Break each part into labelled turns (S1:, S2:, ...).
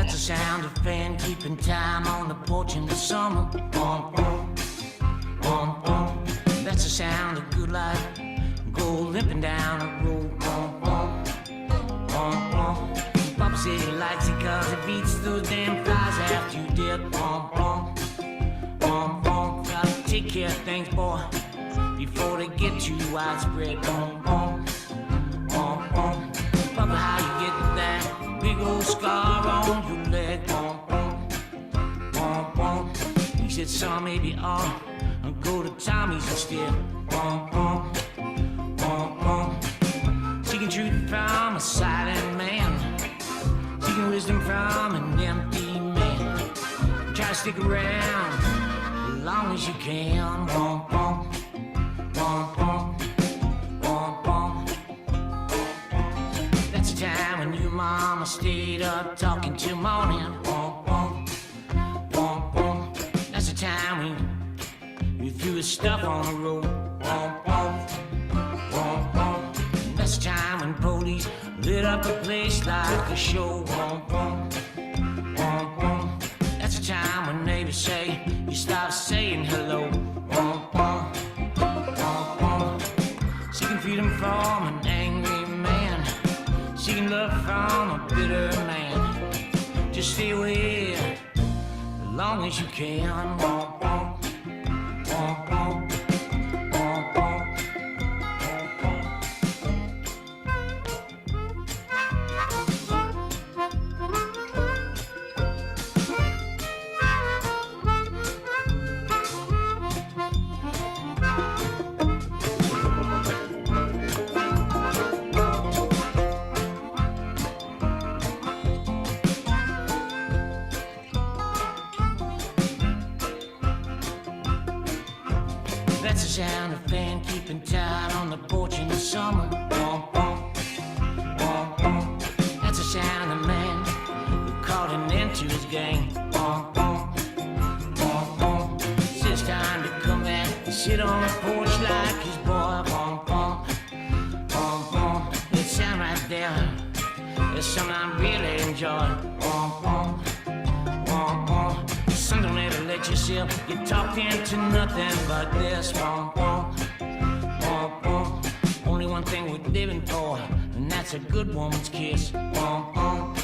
S1: That's the sound of fan keeping time on the porch in the summer. Bum, bum, bum, bum. That's the sound of good life. Go limping down the road. Bum, bum, bum, bum. Papa said he likes it cause it beats those damn flies after you dip. Bum, bum, bum, bum. Gotta take care of things, boy, before they get too widespread. Bum, bum, bum, bum. Papa, how you get that big old scar on your leg? Bum, bum, bum, bum. He said, son, maybe I'll go to Tommy's instead. Bum, bum, bum, bum. Seeking truth from a silent man, seeking wisdom from an empty man. Try to stick around as long as you can. Bum, bum, bum, bum, bum, bum. That's the time when your mama stayed up talking till morning. Bum, bum, bum, bum. That's the time when you threw his stuff on the road. Bum, bum, bum, bum. That's the time when police lit up the place like a show. Bum, bum, bum, bum. That's the time when neighbors say you stop saying hello. Bum, bum, bum, bum. Seeking freedom from an angry man, seeking love from a bitter man. Just stay away as long as you can. Bum, bum, bum, bum, bum, bum. That's the sound of fan keeping time on the porch in the summer. Bum, bum, bum, bum. That's the sound of man who caught an end to his game. Bum, bum, bum, bum. It's time to come back and sit on the porch like his boy. Bum, bum, bum, bum. That sound right there is something I really enjoy. Bum, bum, bum, bum. Son, don't ever let yourself get talked into nothing but this. Bum, bum, bum, bum. Only one thing we're living for, and that's a good woman's kiss. Bum, bum,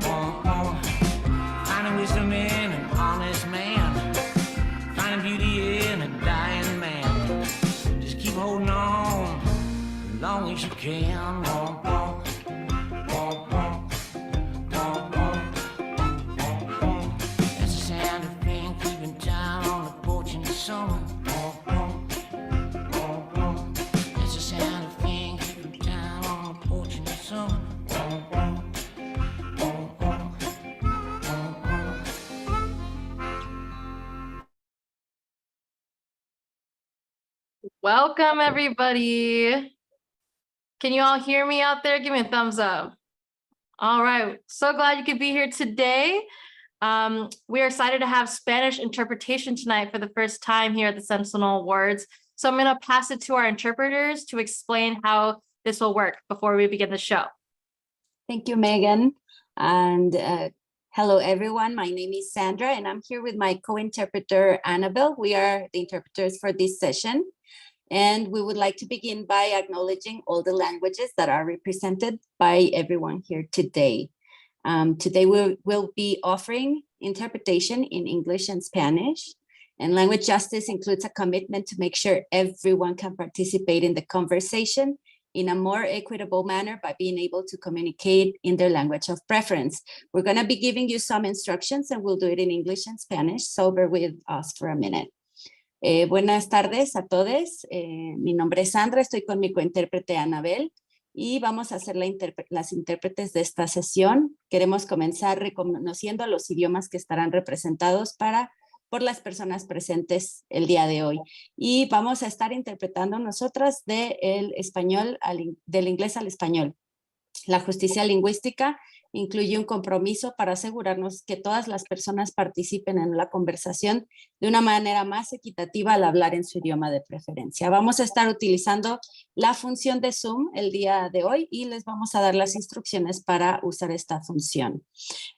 S1: bum, bum. Finding wisdom in an honest man, finding beauty in a dying man. Just keep holding on as long as you can. Bum, bum, bum, bum, bum, bum. That's the sound of man keeping time on the porch in the summer. Bum, bum, bum, bum. That's the sound of man keeping time on the porch in the summer. Bum, bum, bum, bum, bum, bum.
S2: Welcome, everybody. Can you all hear me out there? Give me a thumbs up. All right. So glad you could be here today. We are excited to have Spanish interpretation tonight for the first time here at the Sentinel Words. So I'm going to pass it to our interpreters to explain how this will work before we begin the show.
S3: Thank you, Megan. And hello, everyone. My name is Sandra, and I'm here with my co-interpreter, Annabelle. We are the interpreters for this session. And we would like to begin by acknowledging all the languages that are represented by everyone here today. Today we'll be offering interpretation in English and Spanish. And language justice includes a commitment to make sure everyone can participate in the conversation in a more equitable manner by being able to communicate in their language of preference. We're going to be giving you some instructions and we'll do it in English and Spanish, so bear with us for a minute. Buenas tardes a todos. Mi nombre es Sandra, estoy con mi cointérprete Anabel y vamos a hacer las intérpretes de esta sesión. Queremos comenzar reconociendo los idiomas que estarán representados por las personas presentes el día de hoy. Y vamos a estar interpretando nosotras del inglés al español. La justicia lingüística incluye un compromiso para asegurarnos que todas las personas participen en la conversación de una manera más equitativa al hablar en su idioma de preferencia. Vamos a estar utilizando la función de Zoom el día de hoy y les vamos a dar las instrucciones para usar esta función.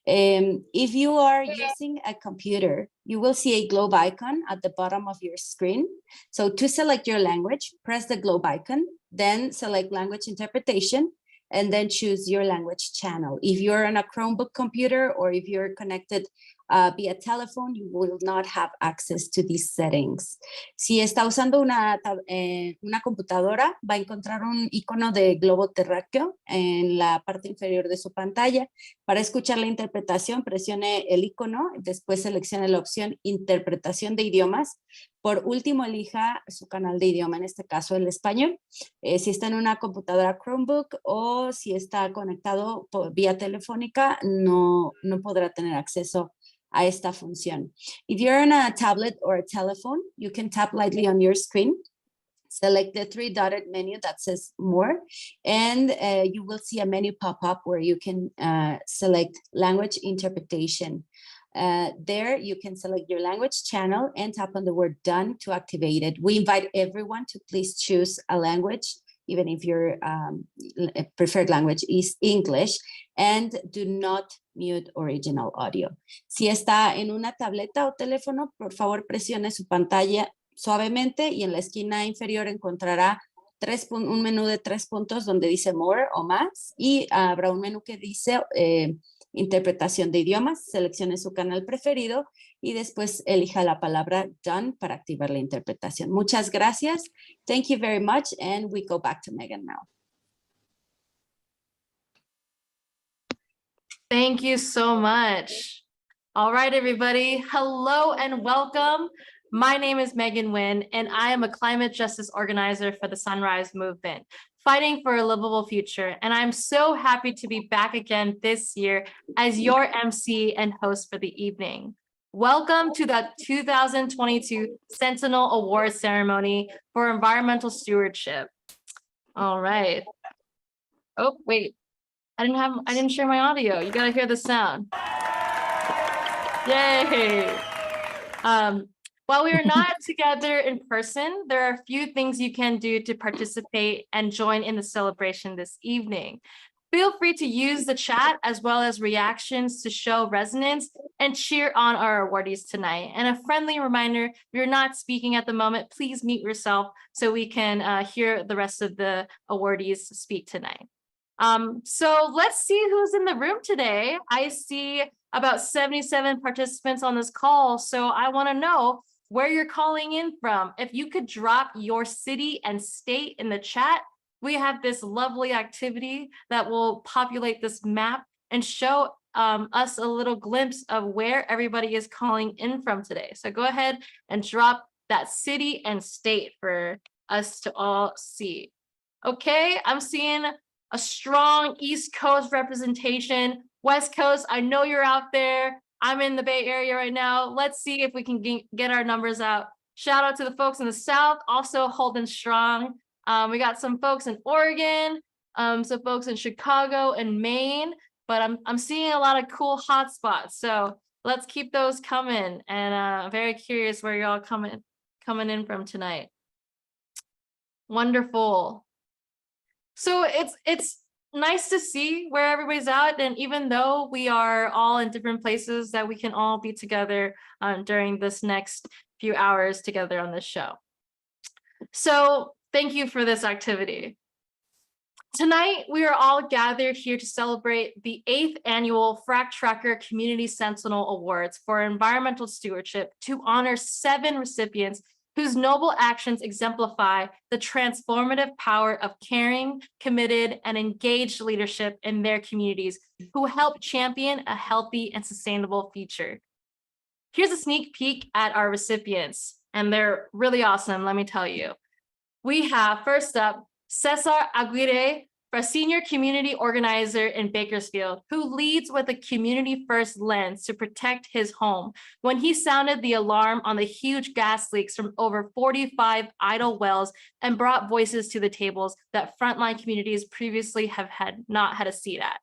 S3: If you are using a computer, you will see a globe icon at the bottom of your screen. So to select your language, press the globe icon, then select language interpretation, and then choose your language channel. If you're on a Chromebook computer or if you're connected via telephone, you will not have access to these settings. Si está usando una computadora, va a encontrar un icono de globo terráqueo en la parte inferior de su pantalla. Para escuchar la interpretación, presione el icono, después seleccione la opción Interpretación de idiomas. Por último, elija su canal de idioma, en este caso el español. Si está en una computadora Chromebook o si está conectado vía telefónica, no podrá tener acceso a esta función. If you're on a tablet or a telephone, you can tap lightly on your screen, select the three dotted menu that says more, and you will see a menu pop up where you can select language interpretation. There you can select your language channel and tap on the word done to activate it. We invite everyone to please choose a language, even if your preferred language is English, and do not mute original audio. Si está en una tableta o teléfono, por favor presione su pantalla suavemente y en la esquina inferior encontrará un menú de 3 puntos donde dice more o más y habrá un menú que dice interpretación de idiomas. Seleccione su canal preferido y después elija la palabra done para activar la interpretación. Muchas gracias. Thank you very much, and we go back to Megan now.
S2: Thank you so much. All right, everybody. Hello and welcome. My name is Megan Nguyen, and I am a climate justice organizer for the Sunrise Movement, fighting for a livable future. And I'm so happy to be back again this year as your MC and host for the evening. Welcome to the 2022 Sentinel Award Ceremony for Environmental Stewardship. All right. Oh, wait. I didn't share my audio. You gotta hear the sound. Yay. While we are not together in person, there are a few things you can do to participate and join in the celebration this evening. Feel free to use the chat as well as reactions to show resonance and cheer on our awardees tonight. And a friendly reminder, if you're not speaking at the moment, please mute yourself so we can hear the rest of the awardees speak tonight. So let's see who's in the room today. I see about 77 participants on this call. So I want to know where you're calling in from. If you could drop your city and state in the chat, we have this lovely activity that will populate this map and show us a little glimpse of where everybody is calling in from today. So go ahead and drop that city and state for us to all see. Okay, I'm seeing a strong East Coast representation. West Coast, I know you're out there. I'm in the Bay Area right now. Let's see if we can get our numbers out. Shout out to the folks in the South, also holding strong. We got some folks in Oregon, some folks in Chicago and Maine, but I'm seeing a lot of cool hotspots. So let's keep those coming. And I'm very curious where you're all coming in from tonight. Wonderful. So it's nice to see where everybody's at. And even though we are all in different places, that we can all be together during this next few hours together on this show. So thank you for this activity. Tonight, we are all gathered here to celebrate the 8th annual Frack Tracker Community Sentinel Awards for Environmental Stewardship to honor 7 recipients whose noble actions exemplify the transformative power of caring, committed, and engaged leadership in their communities who help champion a healthy and sustainable future. Here's a sneak peek at our recipients, and they're really awesome, let me tell you. We have, first up, Cesar Aguirre, a senior community organizer in Bakersfield, who leads with a community-first lens to protect his home when he sounded the alarm on the huge gas leaks from over 45 idle wells and brought voices to the tables that frontline communities previously have not had a seat at.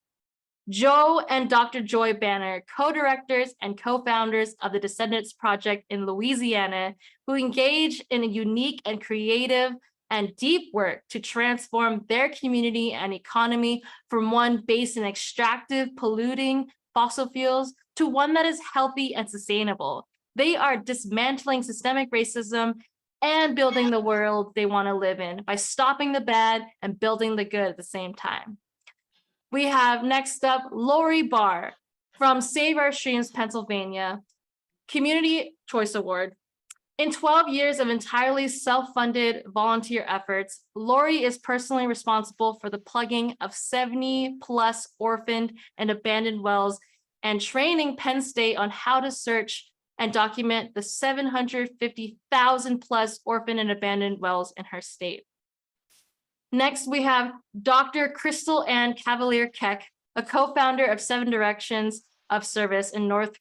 S2: Joe and Dr. Joy Banner, co-directors and co-founders of the Descendants Project in Louisiana, who engage in a unique and creative and deep work to transform their community and economy from one based in extractive, polluting fossil fuels to one that is healthy and sustainable. They are dismantling systemic racism and building the world they want to live in by stopping the bad and building the good at the same time. We have next up Lori Barr from Save Our Streams, Pennsylvania, Community Choice Award. In 12 years of entirely self-funded volunteer efforts, Lori is personally responsible for the plugging of 70 plus orphaned and abandoned wells and training Penn State on how to search and document the 750,000 plus orphaned and abandoned wells in her state. Next, we have Dr. Crystal Ann Cavalier Keck, a co-founder of 7 Directions of Service in North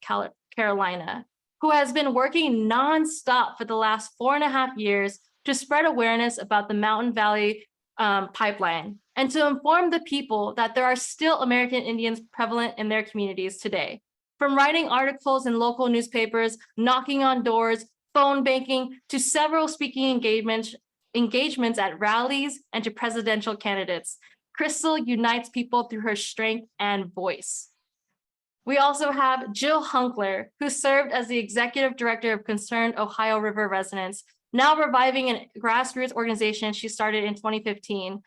S2: Carolina, who has been working nonstop for the last 4.5 years to spread awareness about the Mountain Valley pipeline and to inform the people that there are still American Indians prevalent in their communities today. From writing articles in local newspapers, knocking on doors, phone banking, to several speaking engagements at rallies and to presidential candidates, Crystal unites people through her strength and voice. We also have Jill Hunkler, who served as the executive director of Concerned Ohio River Residents, now reviving a grassroots organization she started in 2015.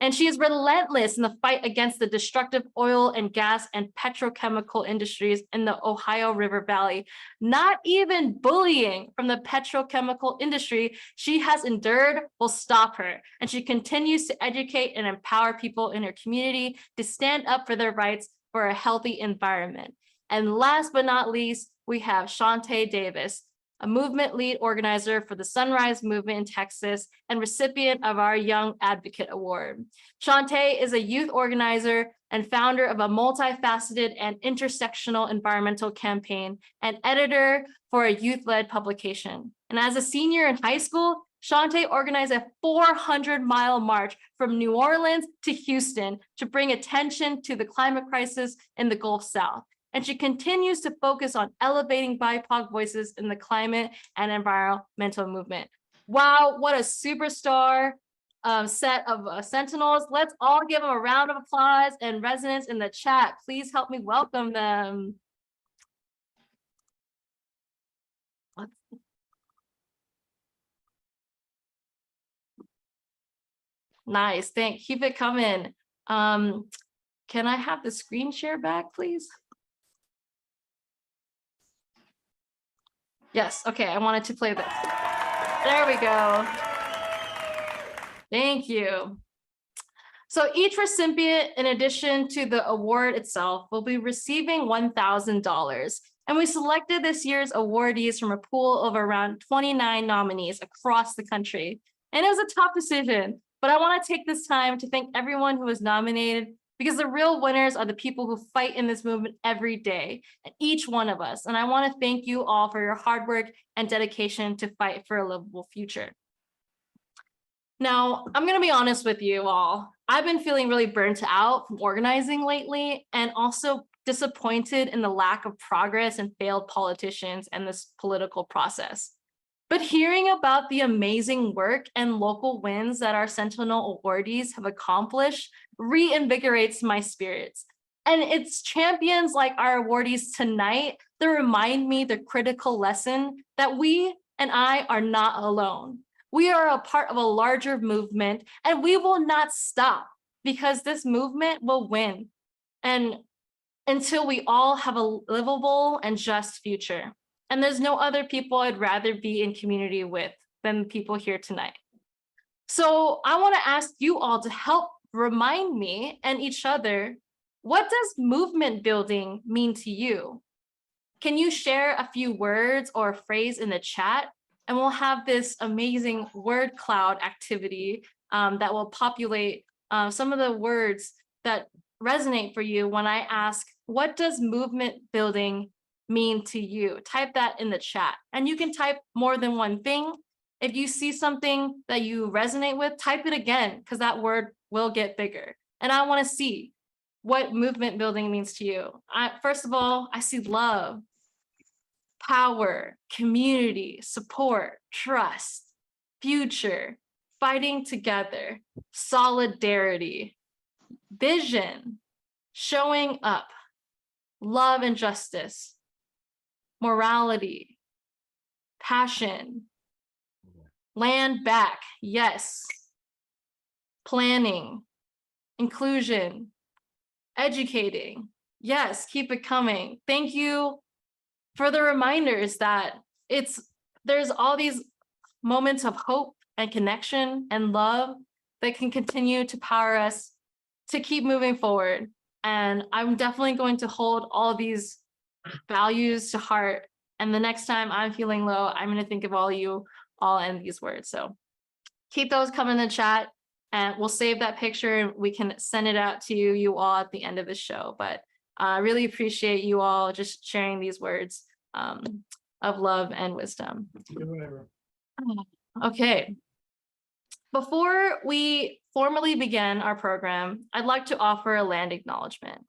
S2: And she is relentless in the fight against the destructive oil and gas and petrochemical industries in the Ohio River Valley. Not even bullying from the petrochemical industry she has endured will stop her. And she continues to educate and empower people in her community to stand up for their rights for a healthy environment. And last but not least, we have Shantae Davis, a movement lead organizer for the Sunrise Movement in Texas and recipient of our Young Advocate Award. Shantae is a youth organizer and founder of a multifaceted and intersectional environmental campaign and editor for a youth-led publication. And as a senior in high school, Shantae organized a 400-mile march from New Orleans to Houston to bring attention to the climate crisis in the Gulf South. And she continues to focus on elevating BIPOC voices in the climate and environmental movement. Wow, what a superstar set of Sentinels. Let's all give them a round of applause, and residents in the chat, please help me welcome them. Nice, keep it coming. Can I have the screen share back, please? Yes, okay, I wanted to play this. There we go. Thank you. So each recipient, in addition to the award itself, will be receiving $1,000. And we selected this year's awardees from a pool of around 29 nominees across the country. And it was a tough decision, but I want to take this time to thank everyone who was nominated, because the real winners are the people who fight in this movement every day, and each one of us. And I want to thank you all for your hard work and dedication to fight for a livable future. Now, I'm going to be honest with you all. I've been feeling really burnt out from organizing lately, and also disappointed in the lack of progress and failed politicians and this political process. But hearing about the amazing work and local wins that our Sentinel awardees have accomplished reinvigorates my spirits. And it's champions like our awardees tonight that remind me the critical lesson that we and I are not alone. We are a part of a larger movement, and we will not stop, because this movement will win, and until we all have a livable and just future. And there's no other people I'd rather be in community with than the people here tonight. So I want to ask you all to help remind me and each other, what does movement building mean to you? Can you share a few words or a phrase in the chat? And we'll have this amazing word cloud activity that will populate some of the words that resonate for you when I ask, what does movement building mean to you? Type that in the chat. And you can type more than one thing. If you see something that you resonate with, type it again, because that word will get bigger. And I want to see, what movement building means to you. First of all, I see love, power, community, support, trust, future, fighting together, solidarity, vision, showing up, love and justice, morality, passion, land back, yes, planning, inclusion, educating, yes, keep it coming. Thank you for the reminders that there's all these moments of hope and connection and love that can continue to power us to keep moving forward. And I'm definitely going to hold all these values to heart. And the next time I'm feeling low, I'm going to think of all you all in these words. So keep those coming in the chat, and we'll save that picture and we can send it out to you all at the end of the show. But I really appreciate you all just sharing these words of love and wisdom. Okay. Before we formally begin our program, I'd like to offer a land acknowledgement.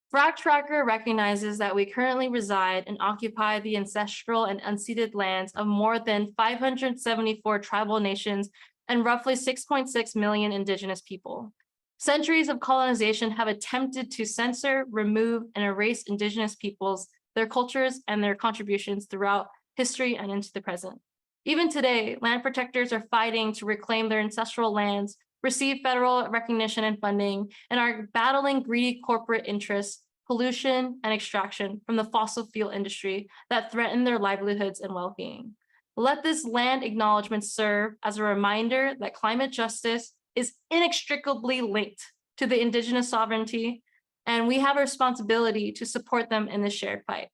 S2: Frag Tracker recognizes that we currently reside and occupy the ancestral and unceded lands of more than 574 tribal nations and roughly 6.6 million indigenous people. Centuries of colonization have attempted to censor, remove, and erase indigenous peoples, their cultures, and their contributions throughout history and into the present. Even today, land protectors are fighting to reclaim their ancestral lands, receive federal recognition and funding, and are battling greedy corporate interests, pollution, and extraction from the fossil fuel industry that threaten their livelihoods and well-being. Let this land acknowledgement serve as a reminder that climate justice is inextricably linked to the indigenous sovereignty, and we have a responsibility to support them in this shared fight.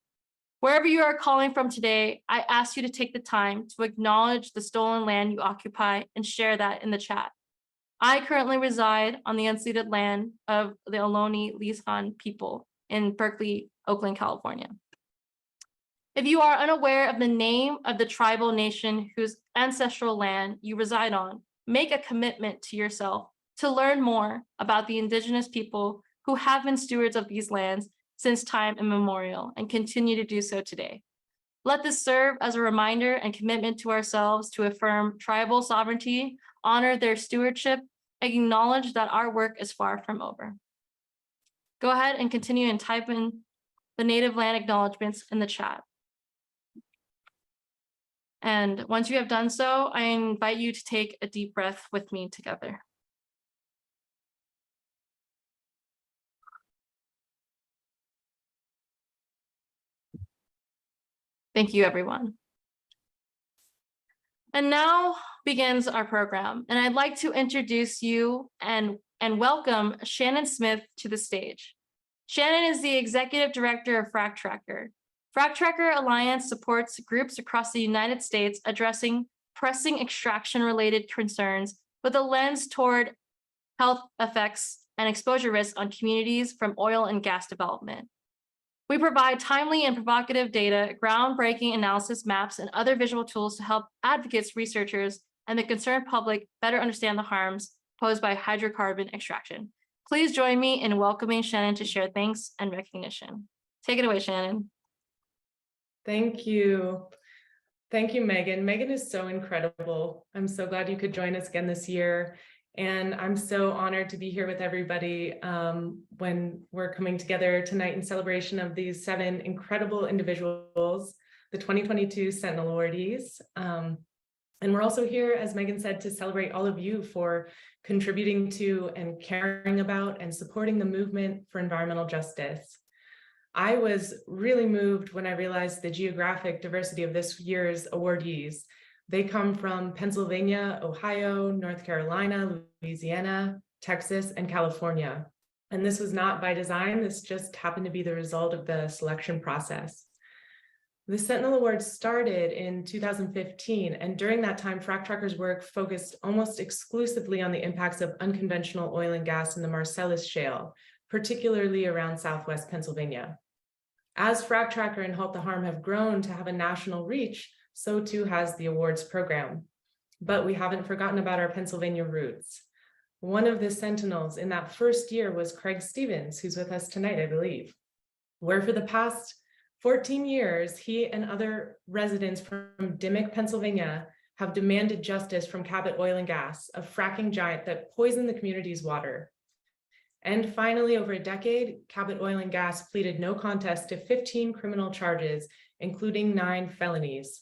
S2: Wherever you are calling from today, I ask you to take the time to acknowledge the stolen land you occupy and share that in the chat. I currently reside on the unceded land of the Ohlone Lisjan people in Berkeley, Oakland, California. If you are unaware of the name of the tribal nation whose ancestral land you reside on, make a commitment to yourself to learn more about the indigenous people who have been stewards of these lands since time immemorial and continue to do so today. Let this serve as a reminder and commitment to ourselves to affirm tribal sovereignty, honor their stewardship, and acknowledge that our work is far from over. Go ahead and continue and type in the native land acknowledgements in the chat. And once you have done so, I invite you to take a deep breath with me together. Thank you, everyone. And now begins our program, and I'd like to introduce you and welcome Shannon Smith to the stage. Shannon is the Executive Director of Frag Tracker. Frag Tracker Alliance supports groups across the United States addressing pressing extraction-related concerns with a lens toward health effects and exposure risks on communities from oil and gas development. We provide timely and provocative data, groundbreaking analysis maps, and other visual tools to help advocates, researchers, and the concerned public better understand the harms posed by hydrocarbon extraction. Please join me in welcoming Shannon to share thanks and recognition. Take it away, Shannon.
S4: Thank you. Thank you, Megan. Megan is so incredible. I'm so glad you could join us again this year. And I'm so honored to be here with everybody when we're coming together tonight in celebration of these 7 incredible individuals, the 2022 Sentinel awardees. And we're also here, as Megan said, to celebrate all of you for contributing to and caring about and supporting the movement for environmental justice. I was really moved when I realized the geographic diversity of this year's awardees. They come from Pennsylvania, Ohio, North Carolina, Louisiana, Texas, and California. And this was not by design. This just happened to be the result of the selection process. The Sentinel Awards started in 2015, and during that time, Frag Tracker's work focused almost exclusively on the impacts of unconventional oil and gas in the Marcellus Shale, particularly around Southwest Pennsylvania. As Frag Tracker and Halt the Harm have grown to have a national reach, so too has the awards program. But we haven't forgotten about our Pennsylvania roots. One of the Sentinels in that first year was Craig Stevens, who's with us tonight, I believe, where for the past 14 years, he and other residents from Dimock, Pennsylvania, have demanded justice from Cabot Oil and Gas, a fracking giant that poisoned the community's water. And finally, over a decade, Cabot Oil and Gas pleaded no contest to 15 criminal charges, including 9 felonies.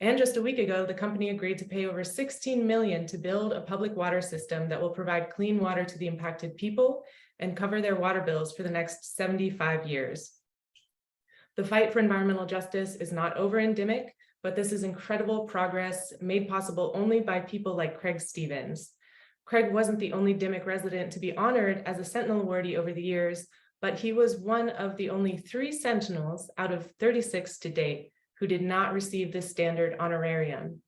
S4: And just a week ago, the company agreed to pay over $16 million to build a public water system that will provide clean water to the impacted people and cover their water bills for the next 75 years. The fight for environmental justice is not over in Dimock, but this is incredible progress made possible only by people like Craig Stevens. Craig wasn't the only Dimock resident to be honored as a Sentinel awardee over the years, but he was one of the only 3 Sentinels out of 36 to date who did not receive this standard honorarium.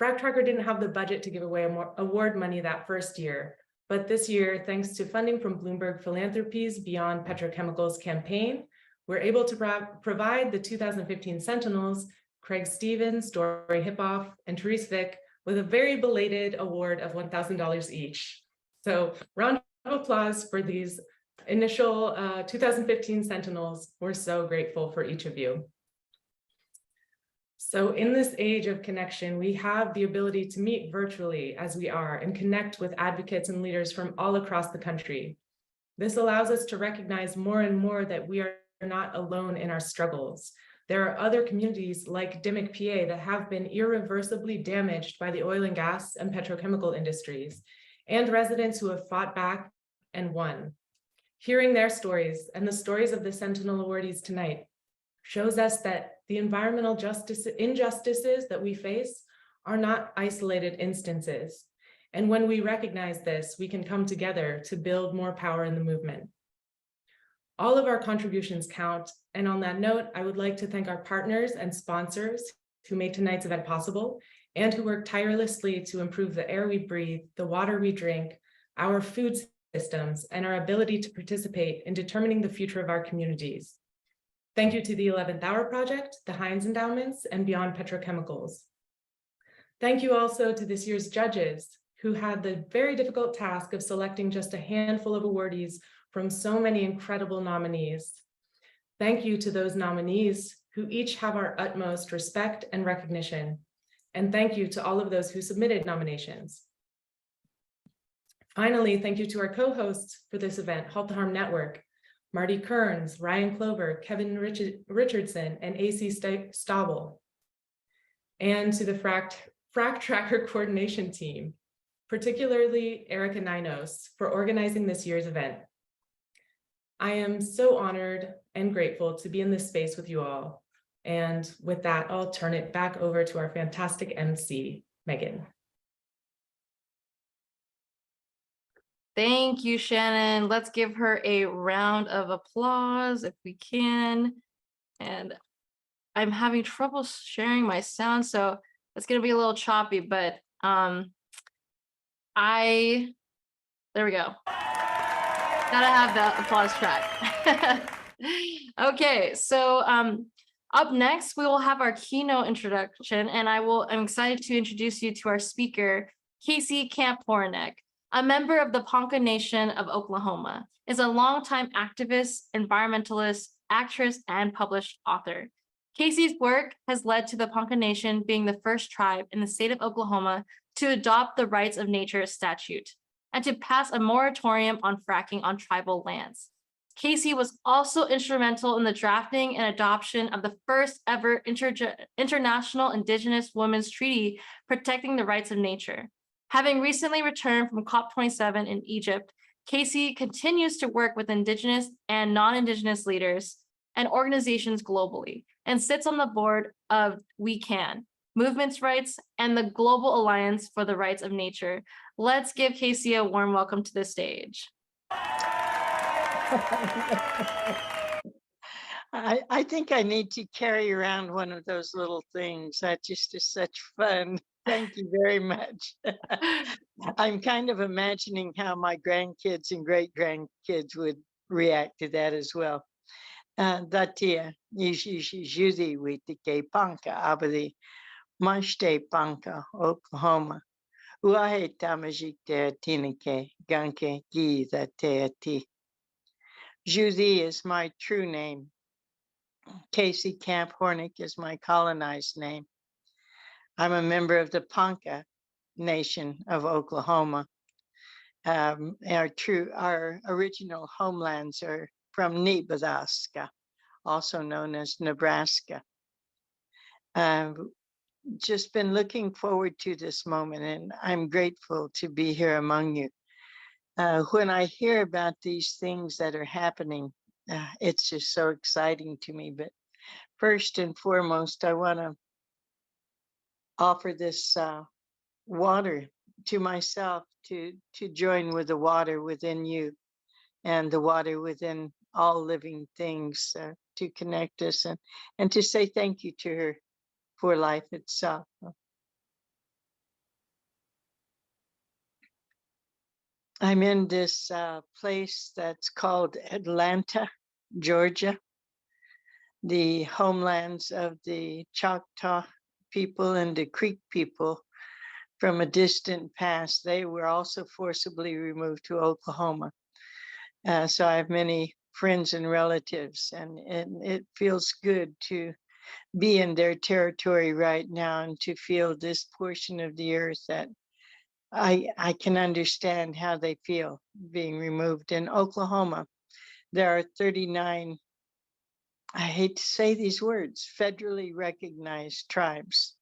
S4: Frac Tracker didn't have the budget to give away award money that first year, but this year, thanks to funding from Bloomberg Philanthropies Beyond Petrochemicals campaign, we're able to provide the 2015 Sentinels, Craig Stevens, Dory Hippoff, and Therese Vick, with a very belated award of $1,000 each. So round of applause for these initial 2015 Sentinels. We're so grateful for each of you. So in this age of connection, we have the ability to meet virtually as we are and connect with advocates and leaders from all across the country. This allows us to recognize more and more that we are not alone in our struggles. There are other communities like Dimock, PA, that have been irreversibly damaged by the oil and gas and petrochemical industries, and residents who have fought back and won. Hearing their stories and the stories of the Sentinel awardees tonight shows us that the environmental injustices that we face are not isolated instances. And when we recognize this, we can come together to build more power in the movement. All of our contributions count. And on that note, I would like to thank our partners and sponsors who made tonight's event possible and who work tirelessly to improve the air we breathe, the water we drink, our food systems, and our ability to participate in determining the future of our communities. Thank you to the 11th Hour Project, the Heinz Endowments, and Beyond Petrochemicals. Thank you also to this year's judges who had the very difficult task of selecting just a handful of awardees from so many incredible nominees. Thank you to those nominees who each have our utmost respect and recognition. And thank you to all of those who submitted nominations. Finally, thank you to our co-hosts for this event, Halt the Harm Network, Marty Kearns, Ryan Clover, Kevin Richardson, and AC Staubel. And to the Frac Tracker coordination team, particularly Erica Ninos, for organizing this year's event. I am so honored and grateful to be in this space with you all. And with that, I'll turn it back over to our fantastic MC, Megan.
S2: Thank you, Shannon. Let's give her a round of applause if we can. And I'm having trouble sharing my sound, so it's going to be a little choppy, but there we go. Gotta have that applause track. Okay, so up next, we will have our keynote introduction, and I'm excited to introduce you to our speaker, Casey Camp-Horanek. A member of the Ponca Nation of Oklahoma, is a longtime activist, environmentalist, actress, and published author. Casey's work has led to the Ponca Nation being the first tribe in the state of Oklahoma to adopt the Rights of Nature statute and to pass a moratorium on fracking on tribal lands. Casey was also instrumental in the drafting and adoption of the first ever International Indigenous Women's Treaty protecting the rights of nature. Having recently returned from COP27 in Egypt, Casey continues to work with Indigenous and non-Indigenous leaders and organizations globally, and sits on the board of We Can, Movements Rights, and the Global Alliance for the Rights of Nature. Let's give Casey a warm welcome to the stage.
S5: I think I need to carry around one of those little things. That just is such fun. Thank you very much. I'm kind of imagining how my grandkids and great-grandkids would react to that as well. Datia, Judy with the Ponca, Abadi, Mashte Ponca, Oklahoma. Uahe tamajik te tinike, ganke gi the te ati. Judy is my true name. Casey Camp Hornick is my colonized name. I'm a member of the Ponca Nation of Oklahoma. Our original homelands are from Nebadaska, also known as Nebraska. Just been looking forward to this moment, and I'm grateful to be here among you. When I hear about these things that are happening, it's just so exciting to me. But first and foremost, I want to offer this water to myself to join with the water within you and the water within all living things to connect us and to say thank you to her for life itself. I'm in this place that's called Atlanta, Georgia, the homelands of the Choctaw people and the Creek people from a distant past. They were also forcibly removed to Oklahoma. So I have many friends and relatives, and it feels good to be in their territory right now and to feel this portion of the earth that I can understand how they feel being removed. In Oklahoma, there are 39, I hate to say these words, federally recognized tribes.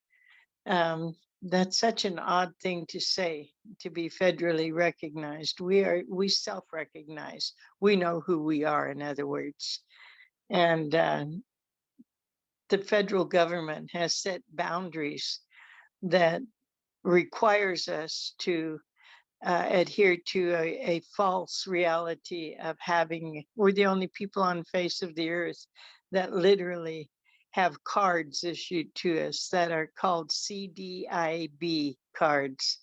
S5: That's such an odd thing to say, to be federally recognized. We self-recognize. We know who we are, in other words. And the federal government has set boundaries that requires us to adhere to a false reality of we're the only people on the face of the earth that literally have cards issued to us that are called CDIB cards.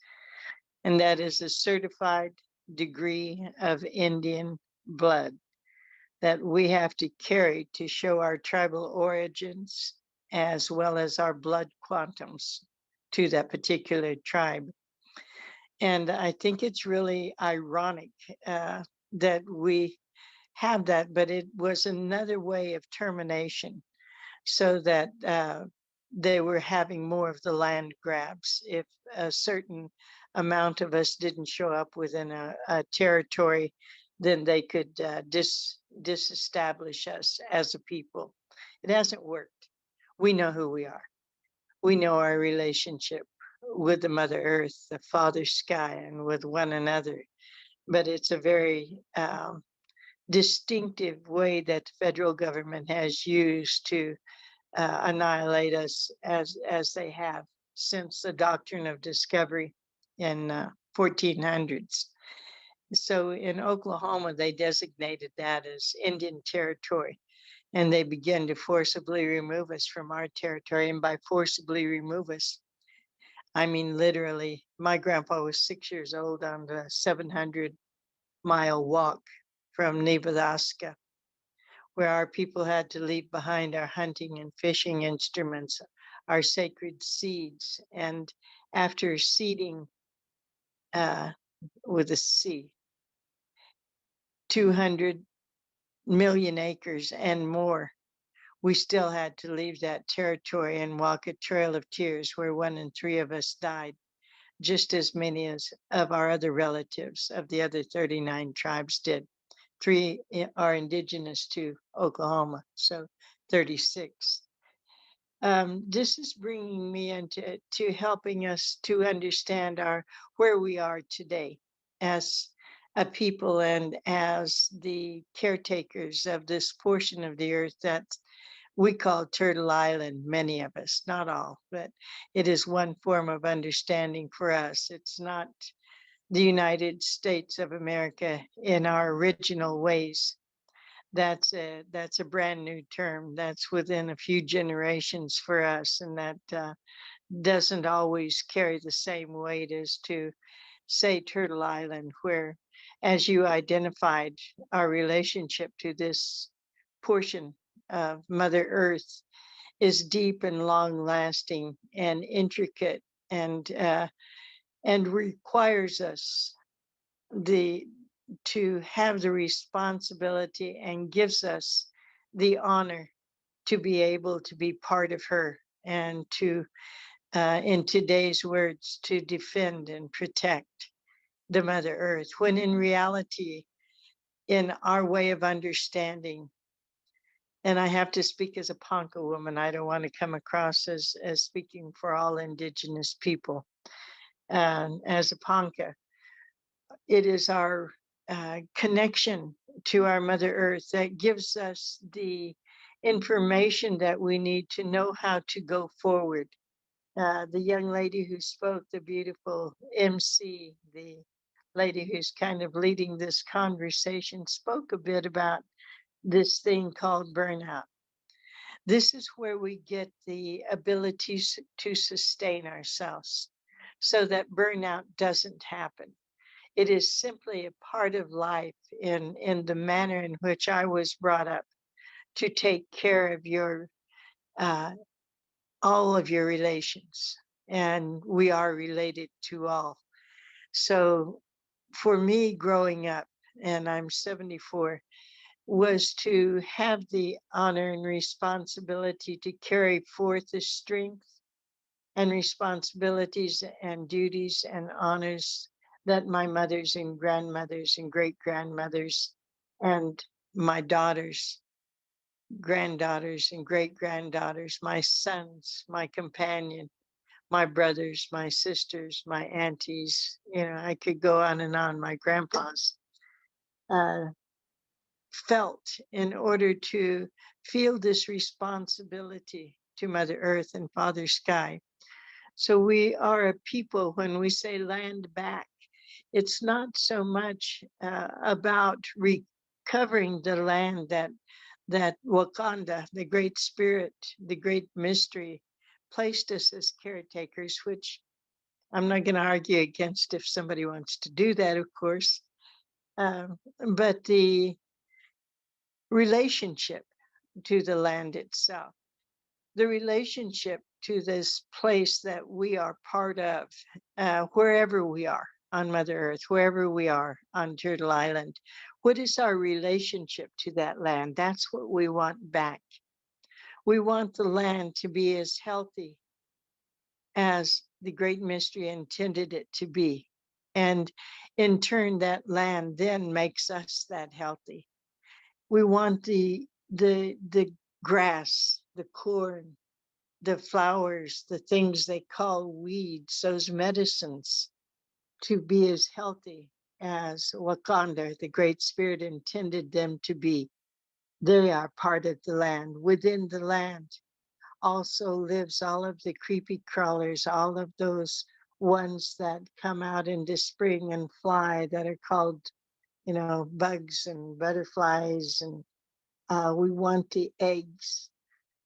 S5: And that is a certified degree of Indian blood that we have to carry to show our tribal origins as well as our blood quantums to that particular tribe. And I think it's really ironic that we have that, but it was another way of termination so that they were having more of the land grabs. If a certain amount of us didn't show up within a territory, then they could disestablish us as a people. It hasn't worked. We know who we are. We know our relationship with the Mother Earth, the Father Sky, and with one another. But it's a very distinctive way that the federal government has used to annihilate us as they have since the doctrine of discovery in 1400s. So in Oklahoma, they designated that as Indian territory. And they began to forcibly remove us from our territory. And by forcibly remove us, I mean, literally, my grandpa was 6 years old on the 700-mile walk from Nevadaska, where our people had to leave behind our hunting and fishing instruments, our sacred seeds. And after seeding with a C, 200 million acres and more, we still had to leave that territory and walk a trail of tears where 1 in 3 of us died, just as many as of our other relatives of the other 39 tribes did. 3 are indigenous to Oklahoma, so 36. This is bringing me into helping us to understand where we are today as a people and as the caretakers of this portion of the earth that we call Turtle Island, many of us, not all, but it is one form of understanding for us. It's not the United States of America in our original ways. That's a brand new term. That's within a few generations for us, and that doesn't always carry the same weight as to say Turtle Island, where, as you identified, our relationship to this portion of Mother Earth is deep and long lasting and intricate and and requires us to have the responsibility and gives us the honor to be able to be part of her and to, in today's words, to defend and protect the Mother Earth, when in reality, in our way of understanding, and I have to speak as a Ponca woman, I don't want to come across as speaking for all Indigenous people. As a Ponca, it is our connection to our Mother Earth that gives us the information that we need to know how to go forward. The young lady who spoke, the beautiful MC, the lady who's kind of leading this conversation, spoke a bit about this thing called burnout. This is where we get the abilities to sustain ourselves so that burnout doesn't happen. It is simply a part of life in the manner in which I was brought up, to take care of your all of your relations. And we are related to all. So for me growing up, and I'm 74, was to have the honor and responsibility to carry forth the strength and responsibilities and duties and honors that my mothers and grandmothers and great grandmothers and my daughters, granddaughters and great granddaughters, my sons, my companion, my brothers, my sisters, my aunties, I could go on and on, my grandpas, uh, felt in order to feel this responsibility to Mother Earth and Father Sky. So we are a people, when we say land back, it's not so much about recovering the land that Wakanda, the great spirit, the great mystery, placed us as caretakers, which I'm not going to argue against if somebody wants to do that, of course. But the relationship to the land itself, the relationship to this place that we are part of, wherever we are on Mother Earth, wherever we are on Turtle Island. What is our relationship to that land? That's what we want back. We want the land to be as healthy as the great mystery intended it to be. And in turn, that land then makes us that healthy. We want the grass, the corn, the flowers, the things they call weeds, those medicines, to be as healthy as Wakanda, the Great Spirit, intended them to be. They are part of the land. Within the land also lives all of the creepy crawlers, all of those ones that come out into spring and fly that are called, bugs and butterflies. And we want the eggs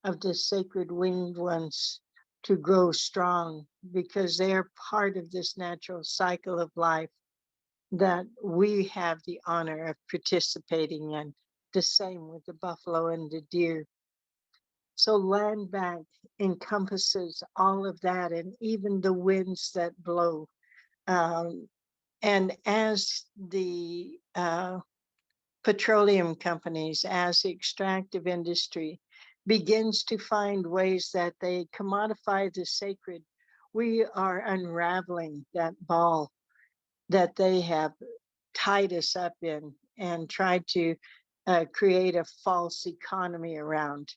S5: of the sacred winged ones to grow strong, because they are part of this natural cycle of life that we have the honor of participating in. The same with the buffalo and the deer. So land bank encompasses all of that, and even the winds that blow. And as the petroleum companies, as the extractive industry begins to find ways that they commodify the sacred, we are unraveling that ball that they have tied us up in and tried to create a false economy around.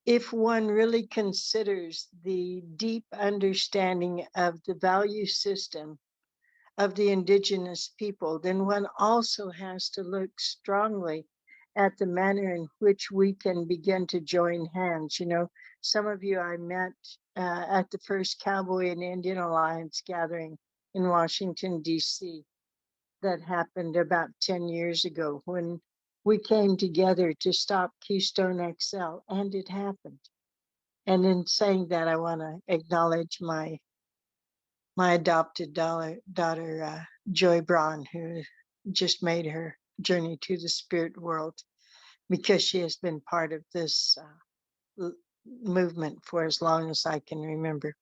S5: If one really considers the deep understanding of the value system of the indigenous people, then one also has to look strongly at the manner in which we can begin to join hands. Some of you I met at the first Cowboy and Indian Alliance gathering in Washington, D.C. that happened about 10 years ago, when we came together to stop Keystone XL, and it happened. And in saying that, I want to acknowledge my adopted daughter, Joy Braun, who just made her journey to the spirit world, because she has been part of this movement for as long as I can remember.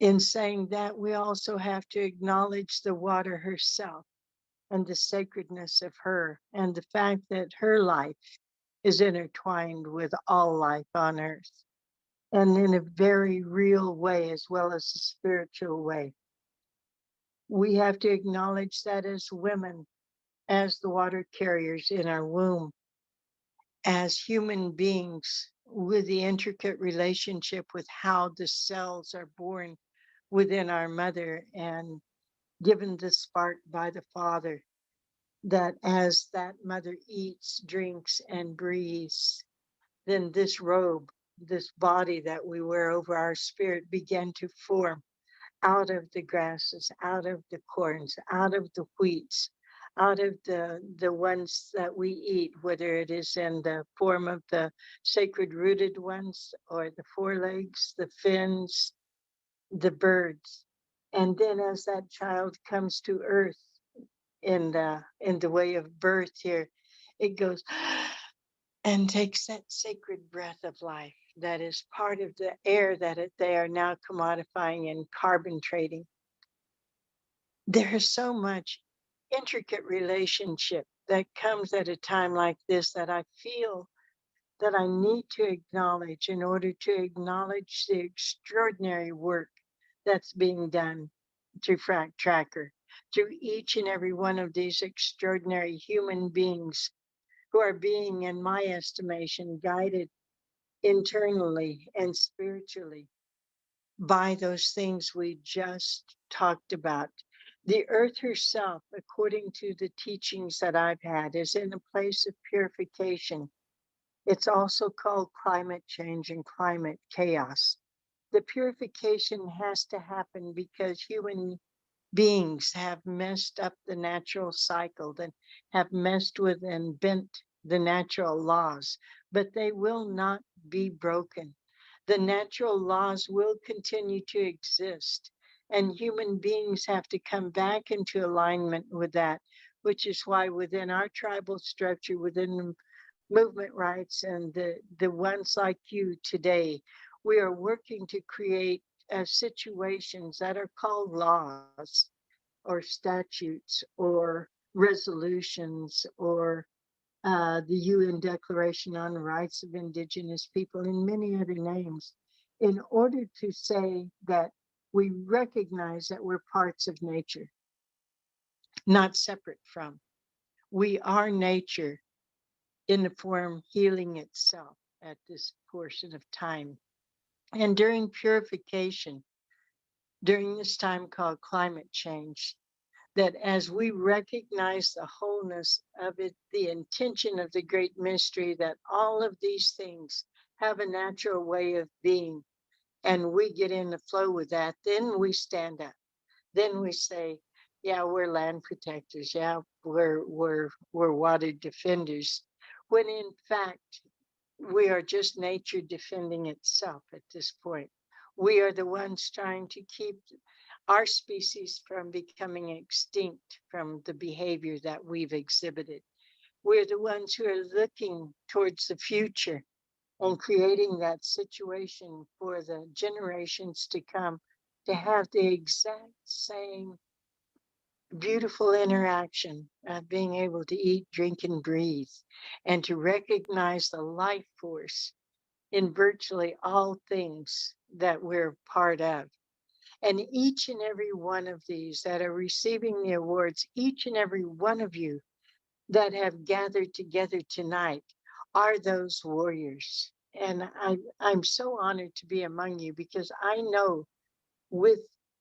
S5: In saying that, we also have to acknowledge the water herself and the sacredness of her, and the fact that her life is intertwined with all life on earth, and in a very real way as well as a spiritual way. We have to acknowledge that as women, as the water carriers in our womb, as human beings with the intricate relationship with how the cells are born within our mother and given the spark by the father, that as that mother eats, drinks, and breathes, then this robe, this body that we wear over our spirit began to form out of the grasses, out of the corns, out of the wheats, out of the ones that we eat, whether it is in the form of the sacred rooted ones or the forelegs, the fins, the birds. And then as that child comes to earth in the way of birth here, it goes and takes that sacred breath of life that is part of the air that they are now commodifying and carbon trading. There is so much intricate relationship that comes at a time like this that I feel that I need to acknowledge in order to acknowledge the extraordinary work that's being done through Frac Tracker, through each and every one of these extraordinary human beings who are being, in my estimation, guided internally and spiritually by those things we just talked about. The earth herself, according to the teachings that I've had, is in a place of purification. It's also called climate change and climate chaos. The purification has to happen because human beings have messed up the natural cycle, that have messed with and bent the natural laws, but they will not be broken. The natural laws will continue to exist, and human beings have to come back into alignment with that, which is why within our tribal structure, within the movement rights and the ones like you today, we are working to create situations that are called laws or statutes or resolutions or the UN Declaration on the Rights of Indigenous People and many other names, in order to say that we recognize that we're parts of nature, not separate from. We are nature in the form healing itself at this portion of time. And during purification, during this time called climate change, that as we recognize the wholeness of it, the intention of the great mystery, that all of these things have a natural way of being, and we get in the flow with that, then we stand up. Then we say, yeah, we're land protectors. Yeah, we're water defenders. When in fact, we are just nature defending itself at this point. We are the ones trying to keep our species from becoming extinct from the behavior that we've exhibited. We're the ones who are looking towards the future and creating that situation for the generations to come to have the exact same beautiful interaction of being able to eat, drink, and breathe, and to recognize the life force in virtually all things that we're part of. And each and every one of these that are receiving the awards, each and every one of you that have gathered together tonight are those warriors. And I'm so honored to be among you because I know with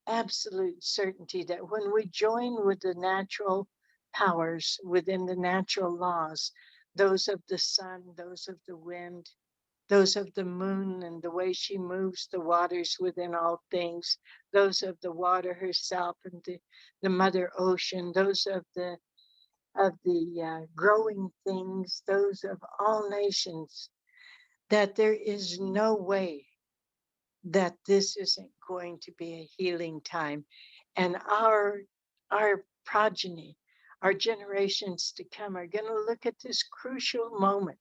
S5: absolute certainty that when we join with the natural powers within the natural laws, those of the sun, those of the wind, those of the moon and the way she moves the waters within all things, those of the water herself and the mother ocean, those of the growing things, those of all nations, that there is no way that this isn't going to be a healing time. And our progeny, our generations to come are going to look at this crucial moment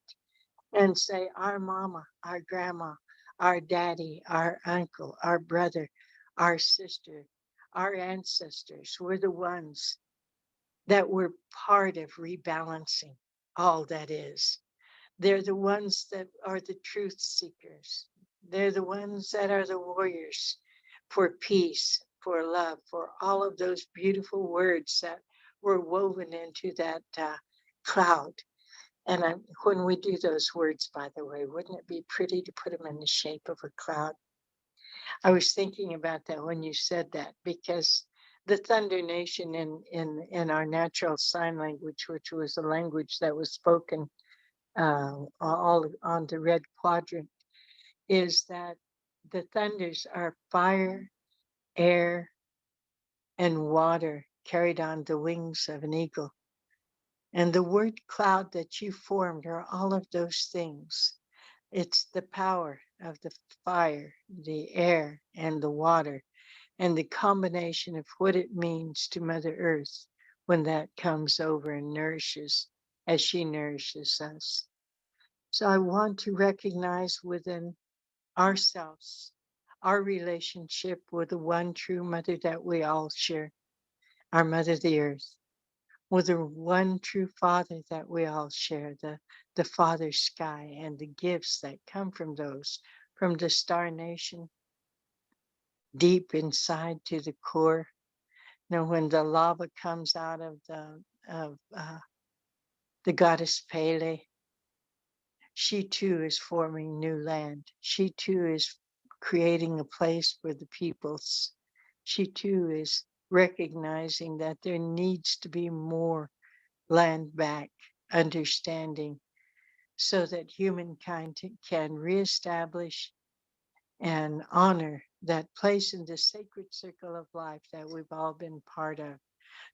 S5: and say, our mama, our grandma, our daddy, our uncle, our brother, our sister, our ancestors were the ones that were part of rebalancing all that is. They're the ones that are the truth seekers. They're the ones that are the warriors for peace, for love, for all of those beautiful words that were woven into that cloud. And when we do those words, by the way, wouldn't it be pretty to put them in the shape of a cloud? I was thinking about that when you said that, because the Thunder Nation in our natural sign language, which was a language that was spoken all on the red quadrant, is that the thunders are fire, air, and water carried on the wings of an eagle. And the word cloud that you formed are all of those things. It's the power of the fire, the air, and the water, and the combination of what it means to Mother Earth when that comes over and nourishes as she nourishes us. So I want to recognize within ourselves our relationship with the one true mother that we all share, our Mother the Earth, with the one true Father that we all share, the Father Sky, and the gifts that come from those, from the Star Nation, deep inside to the core. Now, when the lava comes out of the goddess Pele, she too is forming new land. She too is creating a place for the peoples. She too is recognizing that there needs to be more land back, understanding, so that humankind can reestablish and honor that place in the sacred circle of life that we've all been part of.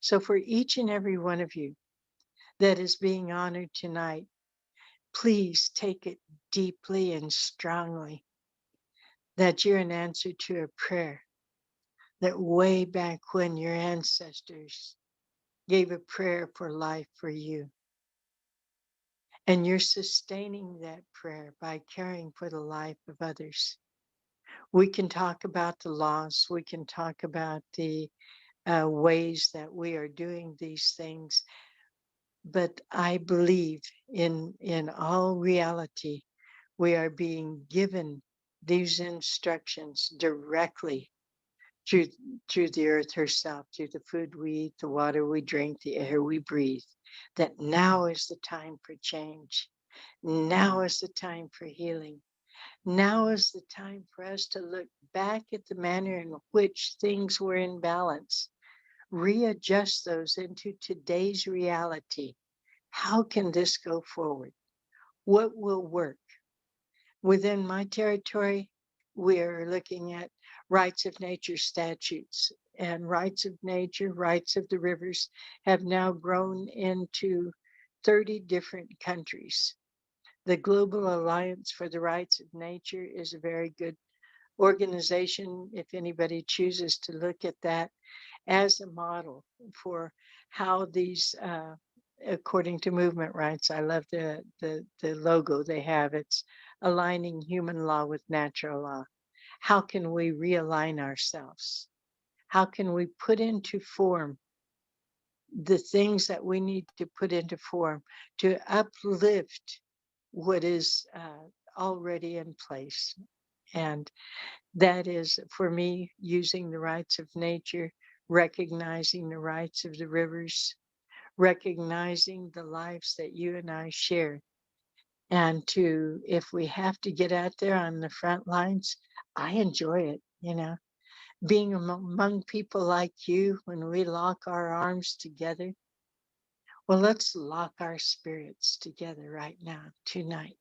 S5: So for each and every one of you that is being honored tonight, please take it deeply and strongly that you're an answer to a prayer that way back when your ancestors gave a prayer for life for you. And you're sustaining that prayer by caring for the life of others. We can talk about the loss, we can talk about the ways that we are doing these things, but I believe in all reality, we are being given these instructions directly through the earth herself, through the food we eat, the water we drink, the air we breathe, that now is the time for change. Now is the time for healing. Now is the time for us to look back at the manner in which things were in balance, readjust those into today's reality. How can this go forward? What will work? Within my territory, we're looking at rights of nature statutes, and rights of nature, rights of the rivers have now grown into 30 different countries. The Global Alliance for the Rights of Nature is a very good organization if anybody chooses to look at that as a model for how these, according to movement rights, I love the logo they have. It's aligning human law with natural law. How can we realign ourselves? How can we put into form the things that we need to put into form to uplift what is already in place? And that is, for me, using the rights of nature, recognizing the rights of the rivers, recognizing the lives that you and I share. And to, if we have to get out there on the front lines, I enjoy it, being among people like you when we lock our arms together. Well, let's lock our spirits together right now, tonight.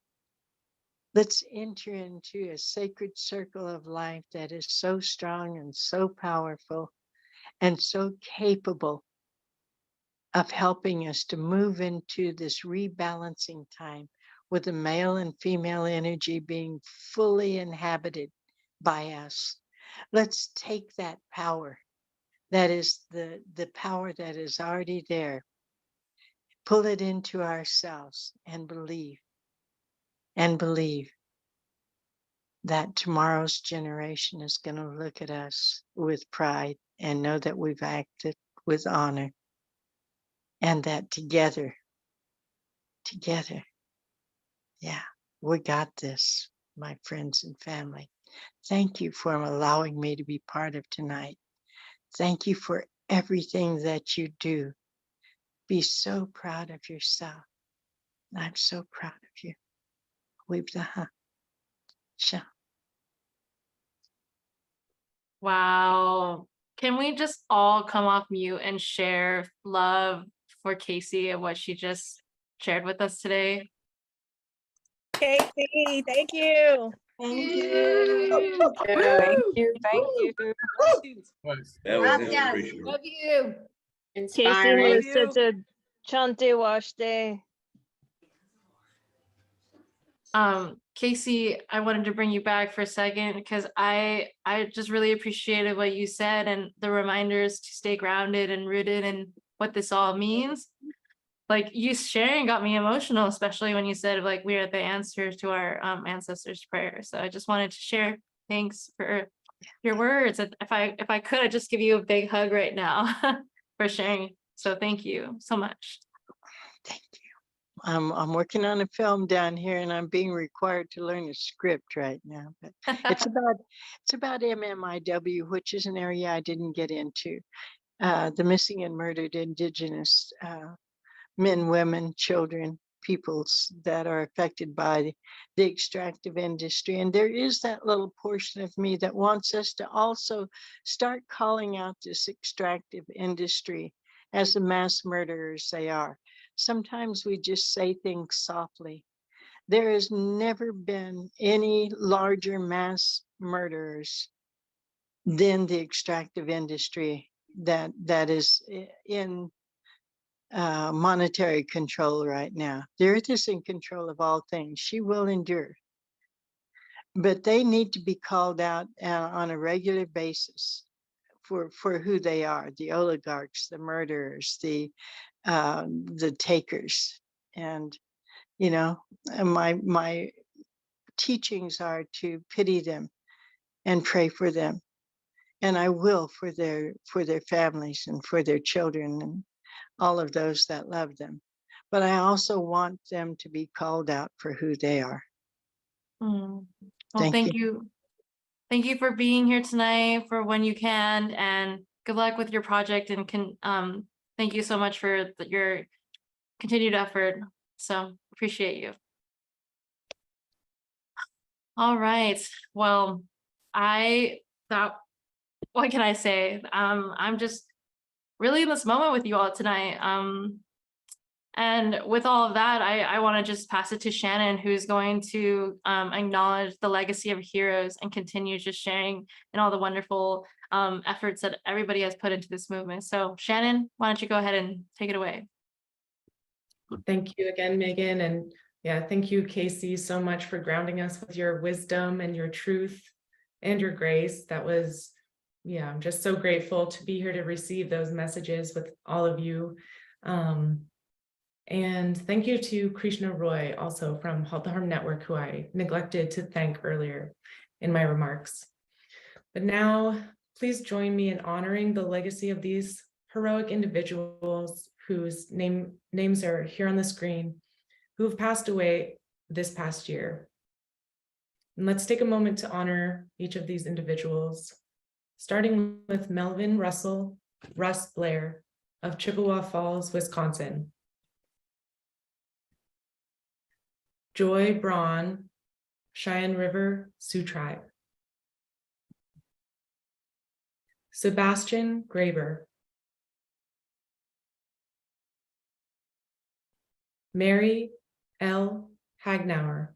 S5: Let's enter into a sacred circle of life that is so strong and so powerful and so capable of helping us to move into this rebalancing time with the male and female energy being fully inhabited by us. Let's take that power, that is the power that is already there, pull it into ourselves and believe that tomorrow's generation is going to look at us with pride and know that we've acted with honor, and that together, yeah, we got this, my friends and family. Thank you for allowing me to be part of tonight. Thank you for everything that you do. Be so proud of yourself. I'm so proud of you.
S2: Wow. Can we just all come off mute and share love for Casey and what she just shared with us today?
S6: Casey, thank you.
S5: Thank you.
S6: Thank you. Thank you.
S7: That was inspirational.
S2: Love you.
S6: Casey
S5: Inspiring.
S6: was such a chante wash day.
S2: Casey, I wanted to bring you back for a second because I just really appreciated what you said and the reminders to stay grounded and rooted in what this all means. Like, you sharing got me emotional, especially when you said like we are the answers to our ancestors' prayers. So I just wanted to share. Thanks for your words. If I could, I'd just give you a big hug right now for sharing. So thank you so much.
S5: Thank you. I'm working on a film down here, and I'm being required to learn a script right now. But it's about MMIW, which is an area I didn't get into. The missing and murdered Indigenous men, women, children, peoples that are affected by the extractive industry. And there is that little portion of me that wants us to also start calling out this extractive industry as the mass murderers they are. Sometimes we just say things softly. There has never been any larger mass murderers than the extractive industry that is in monetary control right now. The earth is in control of all things. She will endure. But they need to be called out on a regular basis for who they are, the oligarchs, the murderers, the takers. And, you know, my teachings are to pity them and pray for them. And I will for their families and for their children and all of those that love them. But I also want them to be called out for who they are.
S2: Well,
S5: Thank
S2: thank you. Thank you for being here tonight for when you can, and good luck with your project, and thank you so much for your continued effort. So appreciate you. All right. Well, I thought, what can I say? I'm just really in this moment with you all tonight. And with all of that, I want to just pass it to Shannon, who's going to acknowledge the legacy of heroes and continue just sharing and all the wonderful efforts that everybody has put into this movement. So Shannon, why don't you go ahead and take it away?
S4: Thank you again, Megan. And yeah, thank you, Casey, so much for grounding us with your wisdom and your truth and your grace. That was, yeah, I'm just so grateful to be here to receive those messages with all of you. And thank you to Krishna Roy, also from Halt the Harm Network, who I neglected to thank earlier in my remarks. But now, please join me in honoring the legacy of these heroic individuals whose names are here on the screen, who have passed away this past year. And let's take a moment to honor each of these individuals, starting with Melvin Russ Blair of Chippewa Falls, Wisconsin. Joy Braun, Cheyenne River Sioux Tribe. Sebastian Graber. Mary L. Hagnauer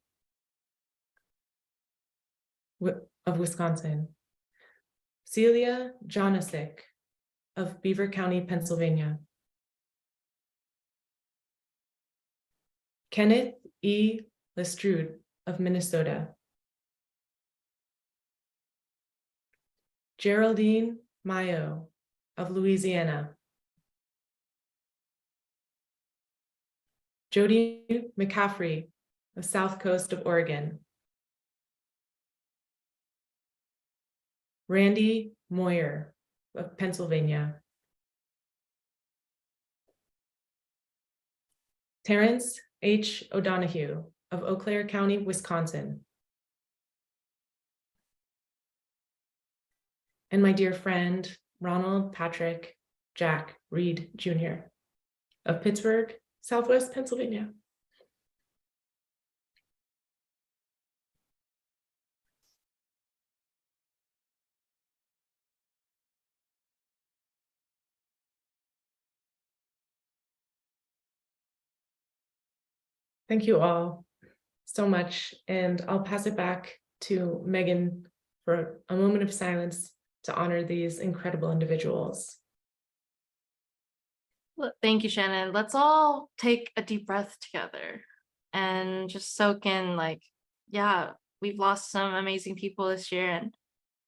S4: of Wisconsin. Celia Jonasik of Beaver County, Pennsylvania. Kenneth E. Lestrude of Minnesota. Geraldine Mayo of Louisiana. Jody McCaffrey of South Coast of Oregon. Randy Moyer of Pennsylvania. Terrence H. O'Donohue of Eau Claire County, Wisconsin. And my dear friend, Ronald Patrick Jack Reed Jr. of Pittsburgh, Southwest Pennsylvania. Thank you all so much, and I'll pass it back to Megan for a moment of silence to honor these incredible individuals.
S2: Thank you, Shannon. Let's all take a deep breath together and just soak in, like, yeah, we've lost some amazing people this year,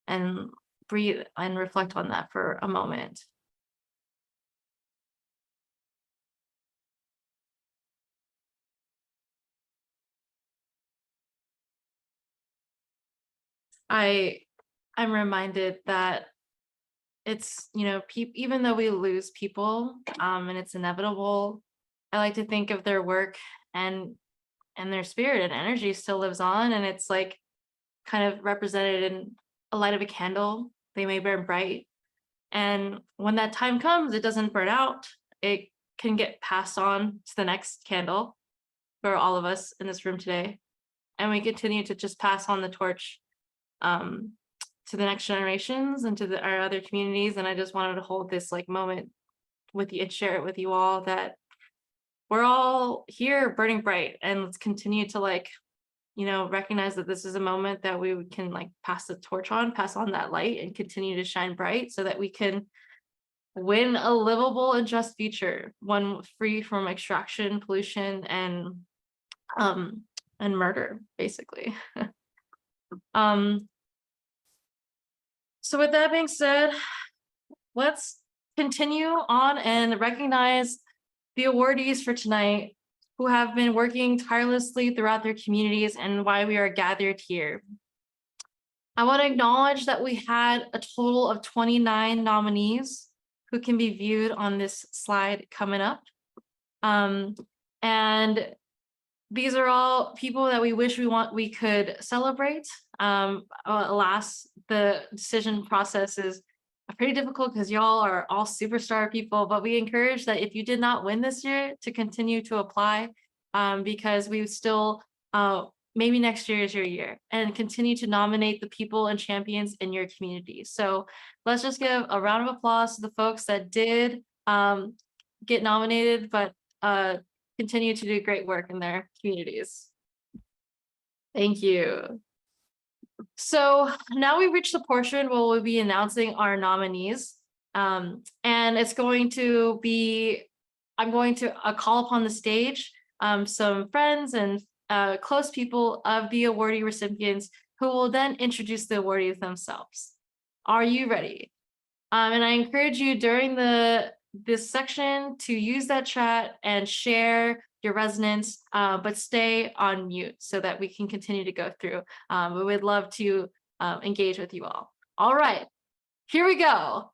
S2: and breathe and reflect on that for a moment. I'm reminded that it's, you know, even though we lose people, and it's inevitable, I like to think of their work and their spirit and energy still lives on, and it's like kind of represented in a light of a candle. They may burn bright, and when that time comes, it doesn't burn out. It can get passed on to the next candle for all of us in this room today, and we continue to just pass on the torch to the next generations and to our other communities. And I just wanted to hold this like moment with you and share it with you all, that we're all here burning bright, and let's continue to, like, you know, recognize that this is a moment that we can like pass the torch on, pass on that light, and continue to shine bright so that we can win a livable and just future, one free from extraction, pollution, and murder, basically. So with that being said, let's continue on and recognize the awardees for tonight who have been working tirelessly throughout their communities and why we are gathered here. I want to acknowledge that we had a total of 29 nominees who can be viewed on this slide coming up. And these are all people that we wish we could celebrate. Alas, the decision process is pretty difficult because y'all are all superstar people, but we encourage that if you did not win this year to continue to apply, because we still, maybe next year is your year, and continue to nominate the people and champions in your community. So let's just give a round of applause to the folks that did get nominated, but continue to do great work in their communities. Thank you. So now we've reached the portion where we'll be announcing our nominees. And it's going to be, I'm going to call upon the stage some friends and close people of the awardee recipients who will then introduce the awardees themselves. Are you ready? And I encourage you during this section to use that chat and share your resonance, but stay on mute so that we can continue to go through. We would love to engage with you all. All right, here we go.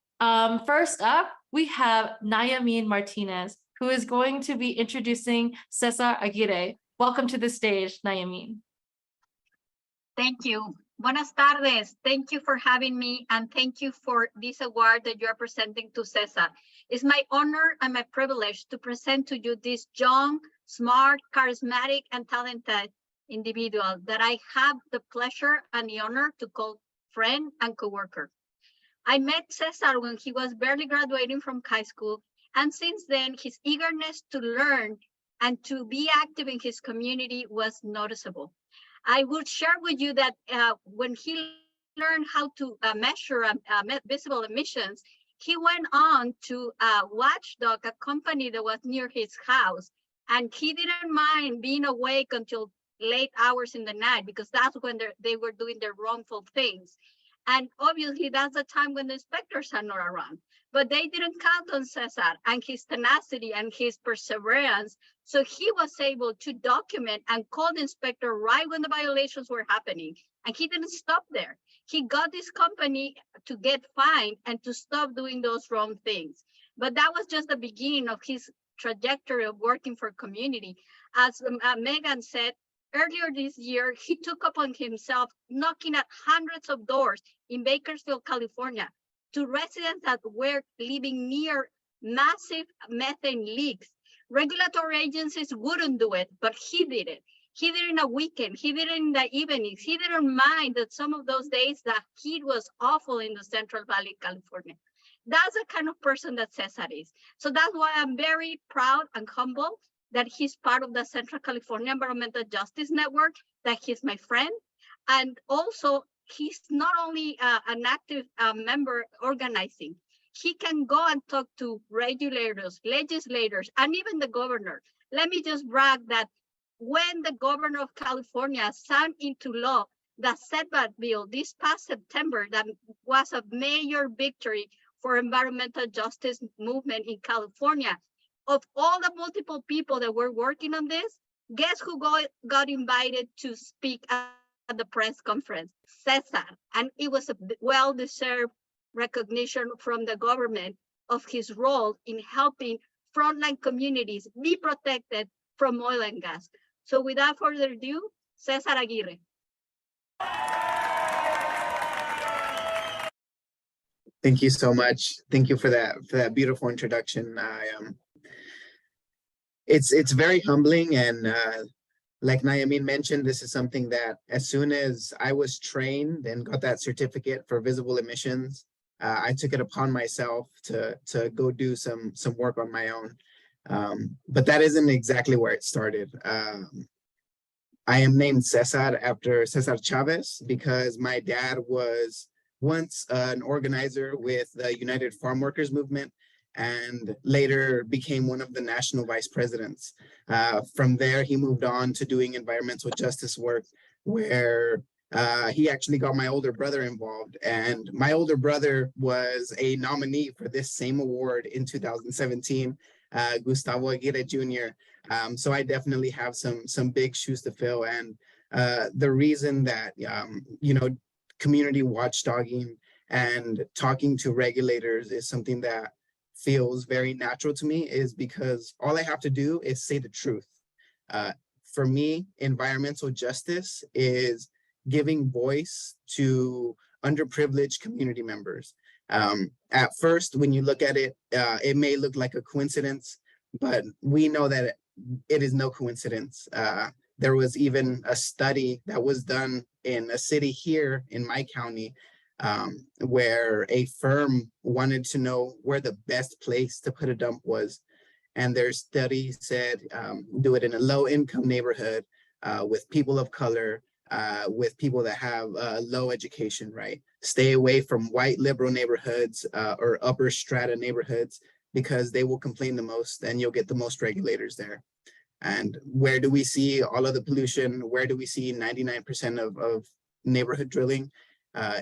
S2: First up, we have Nayamin Martinez, who is going to be introducing Cesar Aguirre. Welcome to the stage, Nayamin.
S8: Thank you. Buenas tardes. Thank you for having me, and thank you for this award that you are presenting to Cesar. It's my honor and my privilege to present to you this young, smart, charismatic, and talented individual that I have the pleasure and the honor to call friend and coworker. I met Cesar when he was barely graduating from high school, and since then, his eagerness to learn and to be active in his community was noticeable. I would share with you that when he learned how to measure visible emissions, he went on to Watchdog, a company that was near his house, and he didn't mind being awake until late hours in the night because that's when they were doing their wrongful things. And obviously that's the time when the inspectors are not around. But they didn't count on Cesar and his tenacity and his perseverance So he was able to document and call the inspector right when the violations were happening. And he didn't stop there. He got this company to get fined and to stop doing those wrong things. But that was just the beginning of his trajectory of working for community. As Megan said, earlier this year, he took upon himself knocking at hundreds of doors in Bakersfield, California, to residents that were living near massive methane leaks. Regulatory agencies wouldn't do it, but he did it. He did it in a weekend. He did it in the evenings. He didn't mind that some of those days the heat was awful in the Central Valley, California. That's the kind of person that Cesar is. So that's why I'm very proud and humble that he's part of the Central California Environmental Justice Network, that he's my friend. And also, he's not only an active member organizing, he can go and talk to regulators, legislators, and even the governor. Let me just brag that when the governor of California signed into law the setback bill this past September, that was a major victory for environmental justice movement in California. Of all the multiple people that were working on this, guess who got invited to speak at the press conference? Cesar. And it was a well-deserved recognition from the government of his role in helping frontline communities be protected from oil and gas. So without further ado, Cesar Aguirre.
S9: Thank you so much. Thank you for that beautiful introduction. It's very humbling, and like Nayamin mentioned, this is something that as soon as I was trained and got that certificate for visible emissions, I took it upon myself to go do some work on my own. But that isn't exactly where it started. I am named Cesar after Cesar Chavez because my dad was once an organizer with the United Farm Workers Movement, and later became one of the national vice presidents. From there, he moved on to doing environmental justice work, where he actually got my older brother involved. And my older brother was a nominee for this same award in 2017, Gustavo Aguirre Jr. So I definitely have some big shoes to fill. And the reason that, community watchdogging and talking to regulators is something that feels very natural to me is because all I have to do is say the truth. For me, environmental justice is giving voice to underprivileged community members. At first, when you look at it, it may look like a coincidence, but we know that it is no coincidence. There was even a study that was done in a city here in my county, where a firm wanted to know where the best place to put a dump was. And their study said, do it in a low income neighborhood, with people of color, with people that have low education, right? Stay away from white liberal neighborhoods or upper strata neighborhoods, because they will complain the most and you'll get the most regulators there. And where do we see all of the pollution? Where do we see 99% of neighborhood drilling?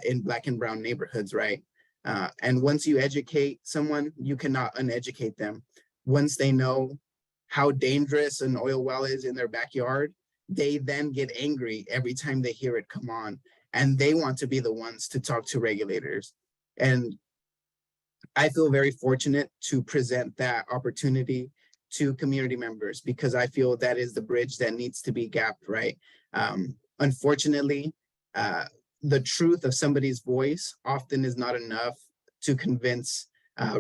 S9: In Black and brown neighborhoods, right? And once you educate someone, you cannot uneducate them. Once they know how dangerous an oil well is in their backyard, they then get angry every time they hear it come on, and they want to be the ones to talk to regulators. And I feel very fortunate to present that opportunity to community members, because I feel that is the bridge that needs to be gapped, right? Unfortunately, the truth of somebody's voice often is not enough to convince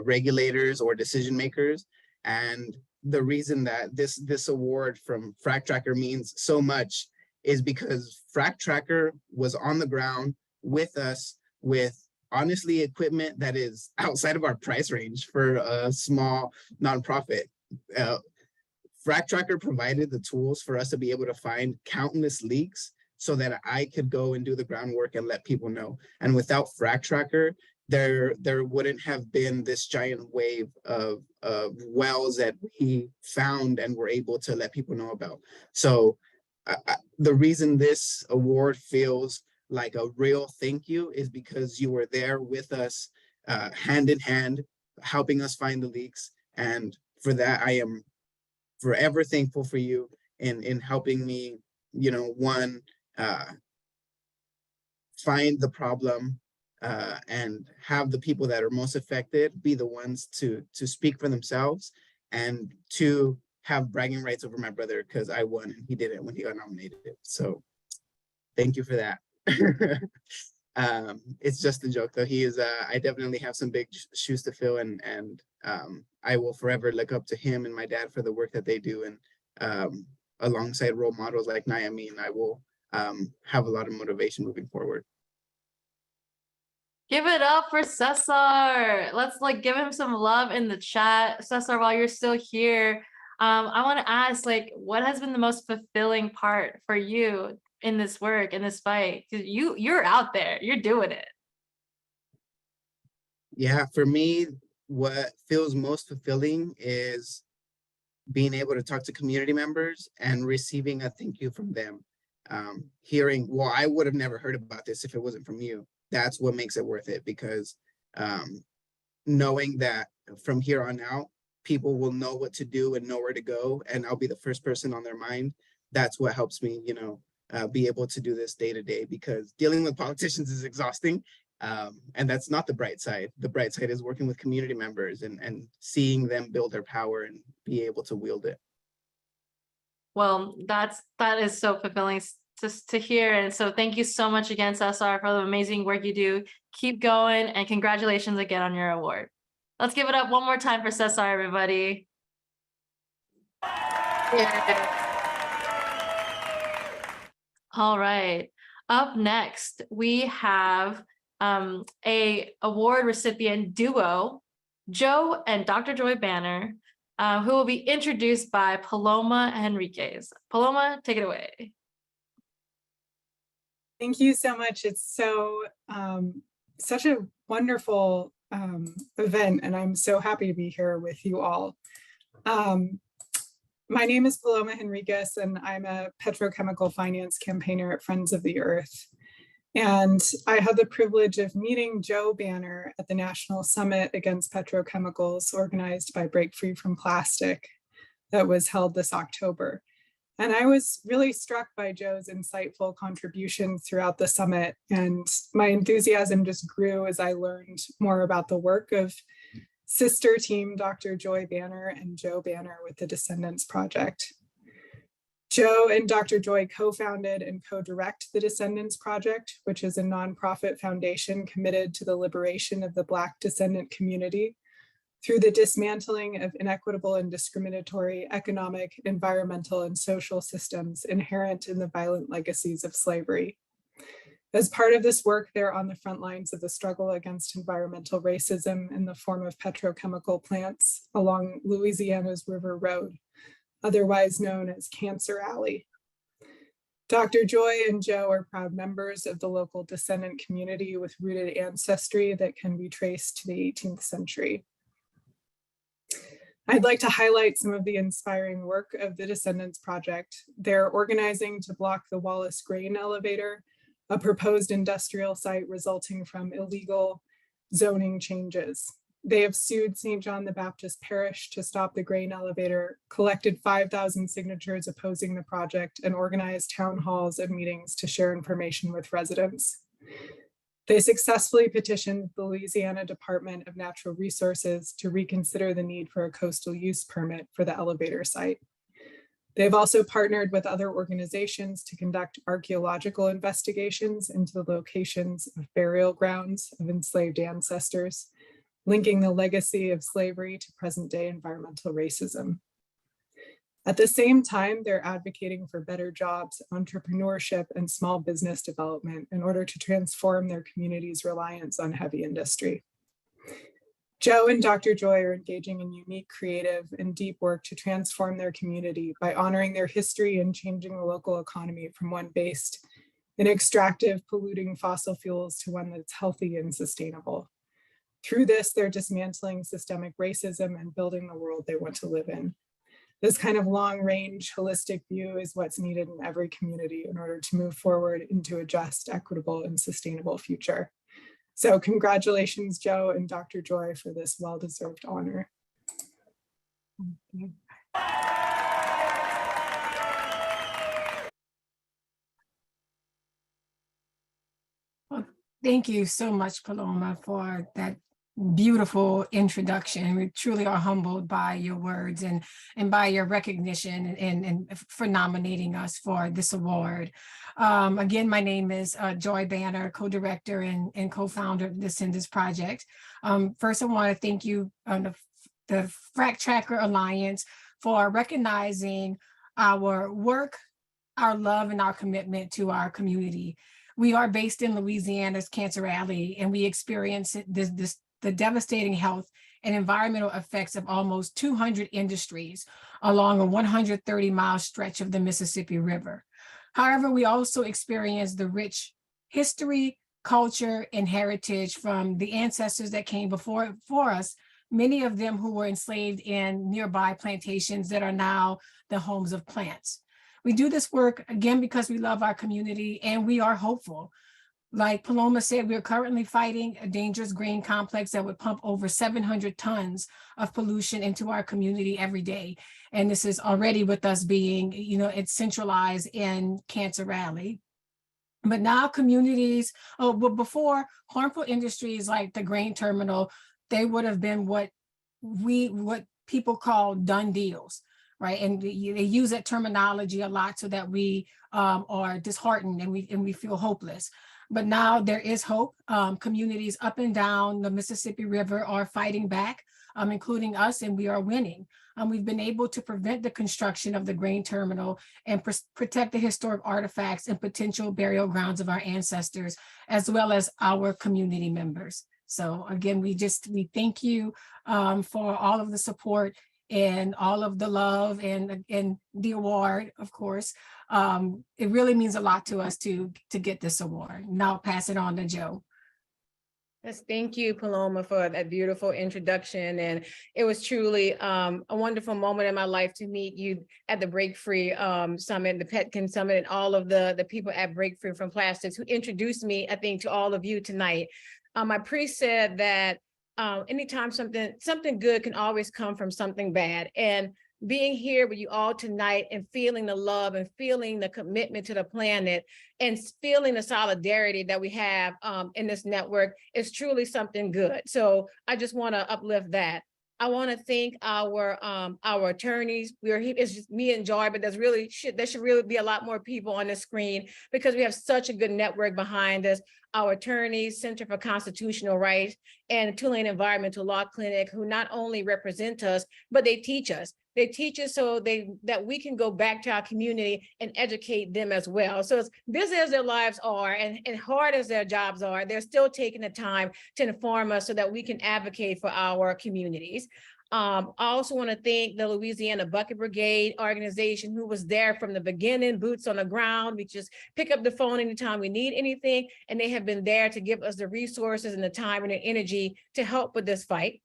S9: regulators or decision makers. And the reason that this award from Frac Tracker means so much is because Frac Tracker was on the ground with us with honestly equipment that is outside of our price range for a small nonprofit. Frac Tracker provided the tools for us to be able to find countless leaks so that I could go and do the groundwork and let people know. And without Frac Tracker, there wouldn't have been this giant wave of wells that we found and were able to let people know about. So the reason this award feels like a real thank you is because you were there with us, hand in hand, helping us find the leaks. And for that, I am forever thankful for you in helping me, one, find the problem and have the people that are most affected be the ones to speak for themselves, and to have bragging rights over my brother because I won and he didn't when he got nominated. So thank you for that. It's just a joke though. He is, I definitely have some big shoes to fill, and I will forever look up to him and my dad for the work that they do. And alongside role models like Naomi, I will have a lot of motivation moving forward.
S2: Give it up for Cesar. Let's give him some love in the chat. Cesar, while you're still here, I want to ask, what has been the most fulfilling part for you in this work, in this fight? Because you're out there, you're doing it.
S9: Yeah, for me, what feels most fulfilling is being able to talk to community members and receiving a thank you from them. Hearing, well, I would have never heard about this if it wasn't from you. That's what makes it worth it, because knowing that from here on out, people will know what to do and know where to go, and I'll be the first person on their mind. That's what helps me, be able to do this day to day, because dealing with politicians is exhausting. And that's not the bright side. The bright side is working with community members and seeing them build their power and be able to wield it.
S2: Well, that is so fulfilling to hear. And so thank you so much again, Cesar, for the amazing work you do. Keep going, and congratulations again on your award. Let's give it up one more time for Cesar, everybody. Yeah. All right. Up next, we have a award recipient duo, Joe and Dr. Joy Banner, who will be introduced by Paloma Henriquez. Paloma, take it away.
S10: Thank you so much. It's such a wonderful event, and I'm so happy to be here with you all. My name is Paloma Henriquez, and I'm a petrochemical finance campaigner at Friends of the Earth. And I had the privilege of meeting Joe Banner at the National Summit Against Petrochemicals, organized by Break Free from Plastic, that was held this October. And I was really struck by Joe's insightful contributions throughout the summit, and my enthusiasm just grew as I learned more about the work of sister team Dr. Joy Banner and Joe Banner with the Descendants Project. Joe and Dr. Joy co-founded and co-direct the Descendants Project, which is a nonprofit foundation committed to the liberation of the Black descendant community through the dismantling of inequitable and discriminatory economic, environmental, and social systems inherent in the violent legacies of slavery. As part of this work, they're on the front lines of the struggle against environmental racism in the form of petrochemical plants along Louisiana's River Road, otherwise known as Cancer Alley. Dr. Joy and Joe are proud members of the local descendant community with rooted ancestry that can be traced to the 18th century. I'd like to highlight some of the inspiring work of the Descendants Project. They're organizing to block the Wallace Grain Elevator, a proposed industrial site resulting from illegal zoning changes. They have sued St. John the Baptist Parish to stop the grain elevator, collected 5,000 signatures opposing the project, and organized town halls and meetings to share information with residents. They successfully petitioned the Louisiana Department of Natural Resources to reconsider the need for a coastal use permit for the elevator site. They've also partnered with other organizations to conduct archaeological investigations into the locations of burial grounds of enslaved ancestors, linking the legacy of slavery to present-day environmental racism. At the same time, they're advocating for better jobs, entrepreneurship, and small business development in order to transform their community's reliance on heavy industry. Joe and Dr. Joy are engaging in unique, creative, and deep work to transform their community by honoring their history and changing the local economy from one based in extractive, polluting fossil fuels to one that's healthy and sustainable. Through this, they're dismantling systemic racism and building the world they want to live in. This kind of long-range, holistic view is what's needed in every community in order to move forward into a just, equitable, and sustainable future. So congratulations, Joe and Dr. Joy, for this well-deserved honor.
S11: Thank you so much, Paloma, for that beautiful introduction. We truly are humbled by your words and by your recognition and for nominating us for this award. Again, my name is Joy Banner, co-director and co-founder of the Descendants Project. First, I want to thank you, the Frac Tracker Alliance, for recognizing our work, our love, and our commitment to our community. We are based in Louisiana's Cancer Alley, and we experience the devastating health and environmental effects of almost 200 industries along a 130-mile stretch of the Mississippi River. However, we also experience the rich history, culture, and heritage from the ancestors that came before us, many of them who were enslaved in nearby plantations that are now the homes of plants. We do this work, again, because we love our community and we are hopeful. Like Paloma said, we're currently fighting a dangerous grain complex that would pump over 700 tons of pollution into our community every day. And this is already with us being, it's centralized in Cancer Alley. But now communities, before, harmful industries like the grain terminal, they would have been what people call done deals. Right, and they use that terminology a lot so that we are disheartened and we feel hopeless. But now there is hope. Communities up and down the Mississippi River are fighting back, including us, and we are winning. We've been able to prevent the construction of the grain terminal and protect the historic artifacts and potential burial grounds of our ancestors, as well as our community members. So again, we thank you for all of the support and all of the love and the award, of course. It really means a lot to us to get this award. Now I'll pass it on to Joe.
S12: Yes, thank you, Paloma, for that beautiful introduction. And it was truly a wonderful moment in my life to meet you at the Break Free Summit, the Petkin Summit, and all of the people at Break Free from Plastics who introduced me, I think, to all of you tonight. My priest said that anytime something good can always come from something bad. And being here with you all tonight and feeling the love and feeling the commitment to the planet and feeling the solidarity that we have in this network is truly something good. So I just want to uplift that. I want to thank our attorneys. It's just me and Joy, but there should really be a lot more people on the screen because we have such a good network behind us. Our attorneys, Center for Constitutional Rights, and Tulane Environmental Law Clinic, who not only represent us, but they teach us. They teach us so that we can go back to our community and educate them as well. So as busy as their lives are and hard as their jobs are, they're still taking the time to inform us so that we can advocate for our communities. I also want to thank the Louisiana Bucket Brigade organization who was there from the beginning, boots on the ground. We just pick up the phone anytime we need anything, and they have been there to give us the resources and the time and the energy to help with this fight.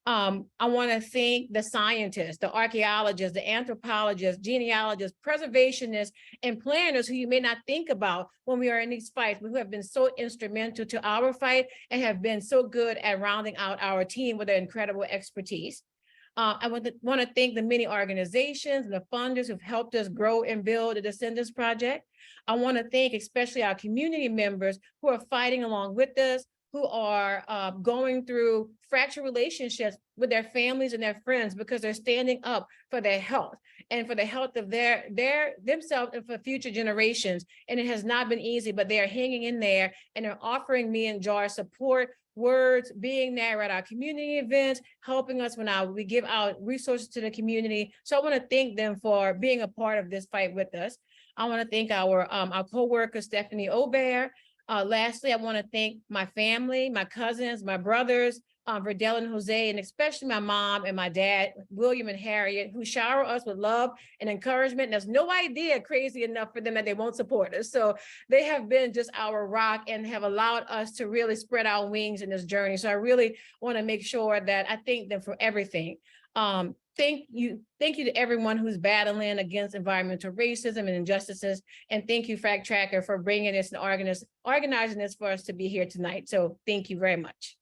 S12: I want to thank the scientists, the archaeologists, the anthropologists, genealogists, preservationists, and planners who you may not think about when we are in these fights, but who have been so instrumental to our fight and have been so good at rounding out our team with their incredible expertise. I want to thank the many organizations and the funders who've helped us grow and build the Descendants Project. I want to thank especially our community members who are fighting along with us, who are going through fractured relationships with their families and their friends because they're standing up for their health and for the health of themselves and for future generations. And it has not been easy, but they are hanging in there and they're offering me and Jar support, words, being there at our community events, helping us when we give out resources to the community. So I want to thank them for being a part of this fight with us. I want to thank our co-worker, Stephanie Aubert. Lastly, I want to thank my family, my cousins, my brothers, Verdell and Jose, and especially my mom and my dad, William and Harriet, who shower us with love and encouragement. And there's no idea crazy enough for them that they won't support us. So they have been just our rock and have allowed us to really spread our wings in this journey. So I really want to make sure that I thank them for everything. Thank you to everyone who's battling against environmental racism and injustices. And thank you, Fact Tracker, for bringing this and organizing this for us to be here tonight. So thank you very much.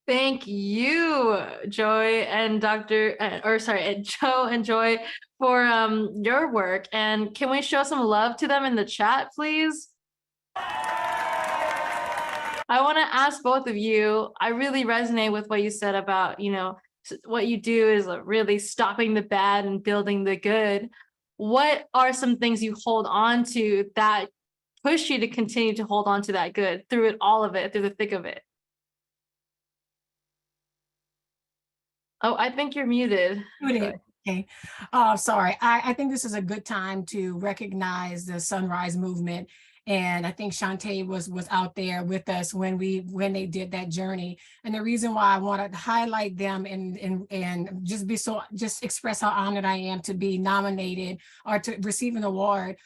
S2: Thank you, Joy and Joe and Joy for your work. And can we show some love to them in the chat, please? I want to ask both of you, I really resonate with what you said about, what you do is really stopping the bad and building the good. What are some things you hold on to that push you to continue to hold on to that good through it, all of it, through the thick of it? Oh, I think you're muted.
S11: Muted. Okay. Sorry. I think this is a good time to recognize the Sunrise Movement. And I think Shantae was out there with us when they did that journey. And the reason why I wanted to highlight them and just express how honored I am to be nominated or to receive an award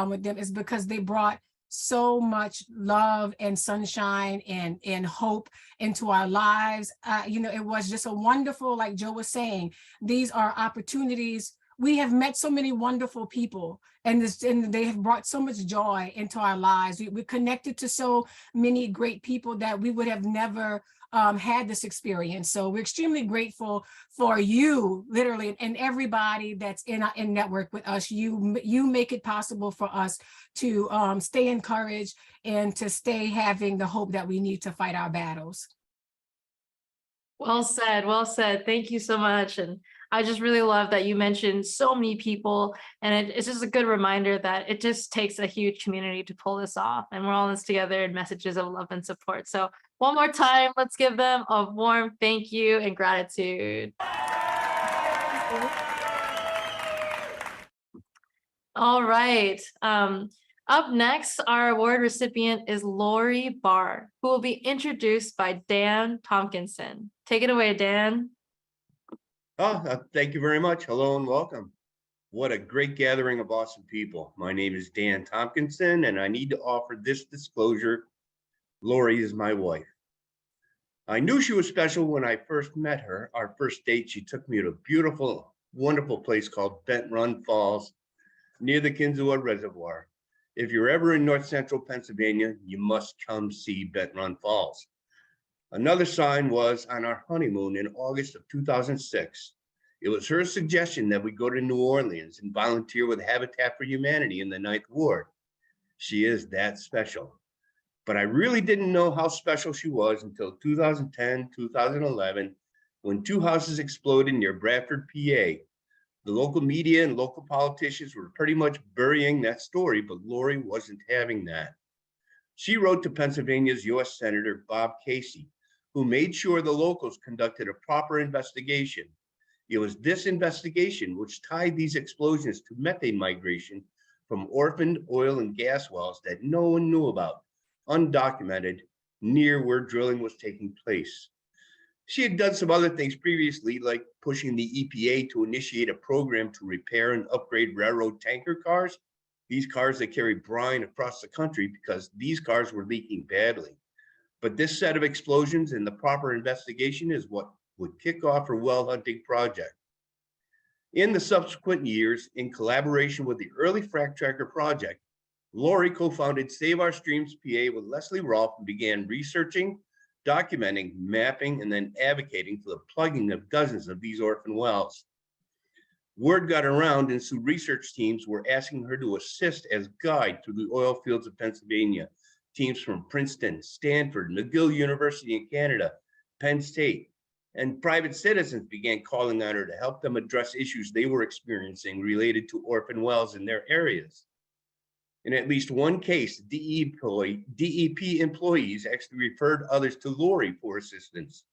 S11: with them is because they brought so much love and sunshine and hope into our lives. It was just a wonderful, like Joe was saying, these are opportunities. We have met so many wonderful people and they have brought so much joy into our lives. We're connected to so many great people that we would have never had this experience. So we're extremely grateful for you, literally, and everybody that's in network with us. You make it possible for us to stay encouraged and to stay having the hope that we need to fight our battles.
S2: Well said, well said. Thank you so much. And I just really love that you mentioned so many people, and it's just a good reminder that it just takes a huge community to pull this off, and we're all in this together in messages of love and support. So one more time, let's give them a warm thank you and gratitude. All right. Up next, our award recipient is Lori Barr, who will be introduced by Dan Tompkinson. Take it away, Dan.
S7: Thank you very much. Hello and welcome. What a great gathering of awesome people. My name is Dan Tompkinson, and I need to offer this disclosure. Lori is my wife. I knew she was special when I first met her. Our first date, she took me to a beautiful, wonderful place called Bent Run Falls near the Kinzua Reservoir. If you're ever in North Central Pennsylvania, you must come see Bent Run Falls. Another sign was on our honeymoon in August of 2006. It was her suggestion that we go to New Orleans and volunteer with Habitat for Humanity in the 9th Ward. She is that special. But I really didn't know how special she was until 2010, 2011, when 2 houses exploded near Bradford, PA. The local media and local politicians were pretty much burying that story, but Lori wasn't having that. She wrote to Pennsylvania's U.S. Senator Bob Casey, who made sure the locals conducted a proper investigation. It was this investigation which tied these explosions to methane migration from orphaned oil and gas wells that no one knew about, undocumented, near where drilling was taking place. She had done some other things previously, like pushing the EPA to initiate a program to repair and upgrade railroad tanker cars, these cars that carry brine across the country because these cars were leaking badly. But this set of explosions and the proper investigation is what would kick off her well hunting project. In the subsequent years, in collaboration with the early Frack Tracker project, Lori co-founded Save Our Streams PA with Leslie Rolfe and began researching, documenting, mapping, and then advocating for the plugging of dozens of these orphan wells. Word got around, and so research teams were asking her to assist as guide through the oil fields of Pennsylvania. Teams from Princeton, Stanford, McGill University in Canada, Penn State, and private citizens began calling on her to help them address issues they were experiencing related to orphan wells in their areas. In at least one case, DEP employees actually referred others to Lori for assistance.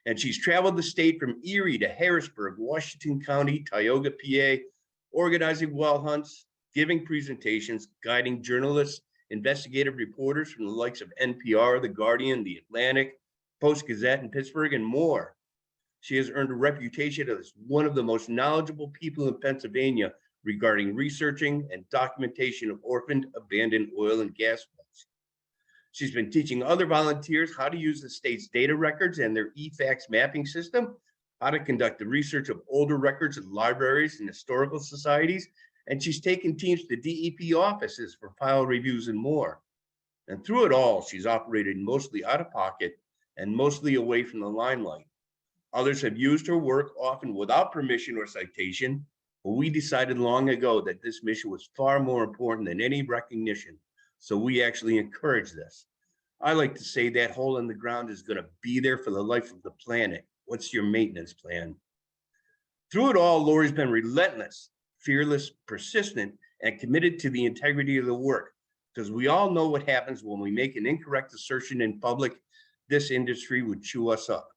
S7: And she's traveled the state from Erie to Harrisburg, Washington County, Tioga, PA, organizing well hunts, giving presentations, guiding journalists, investigative reporters from the likes of NPR, The Guardian, The Atlantic, Post-Gazette in Pittsburgh, and more. She has earned a reputation as one of the most knowledgeable people in Pennsylvania regarding researching and documentation of orphaned, abandoned oil and gas wells. She's been teaching other volunteers how to use the state's data records and their eFax mapping system, how to conduct the research of older records in libraries and historical societies, and she's taken teams to DEP offices for file reviews and more. And through it all, she's operated mostly out of pocket and mostly away from the limelight. Others have used her work, often without permission or citation, but we decided long ago that this mission was far more important than any recognition, so we actually encourage this. I like to say that hole in the ground is going to be there for the life of the planet. What's your maintenance plan? Through it all, Lori's been relentless, fearless, persistent, and committed to the integrity of the work. Because we all know what happens when we make an incorrect assertion in public. This industry would chew us up.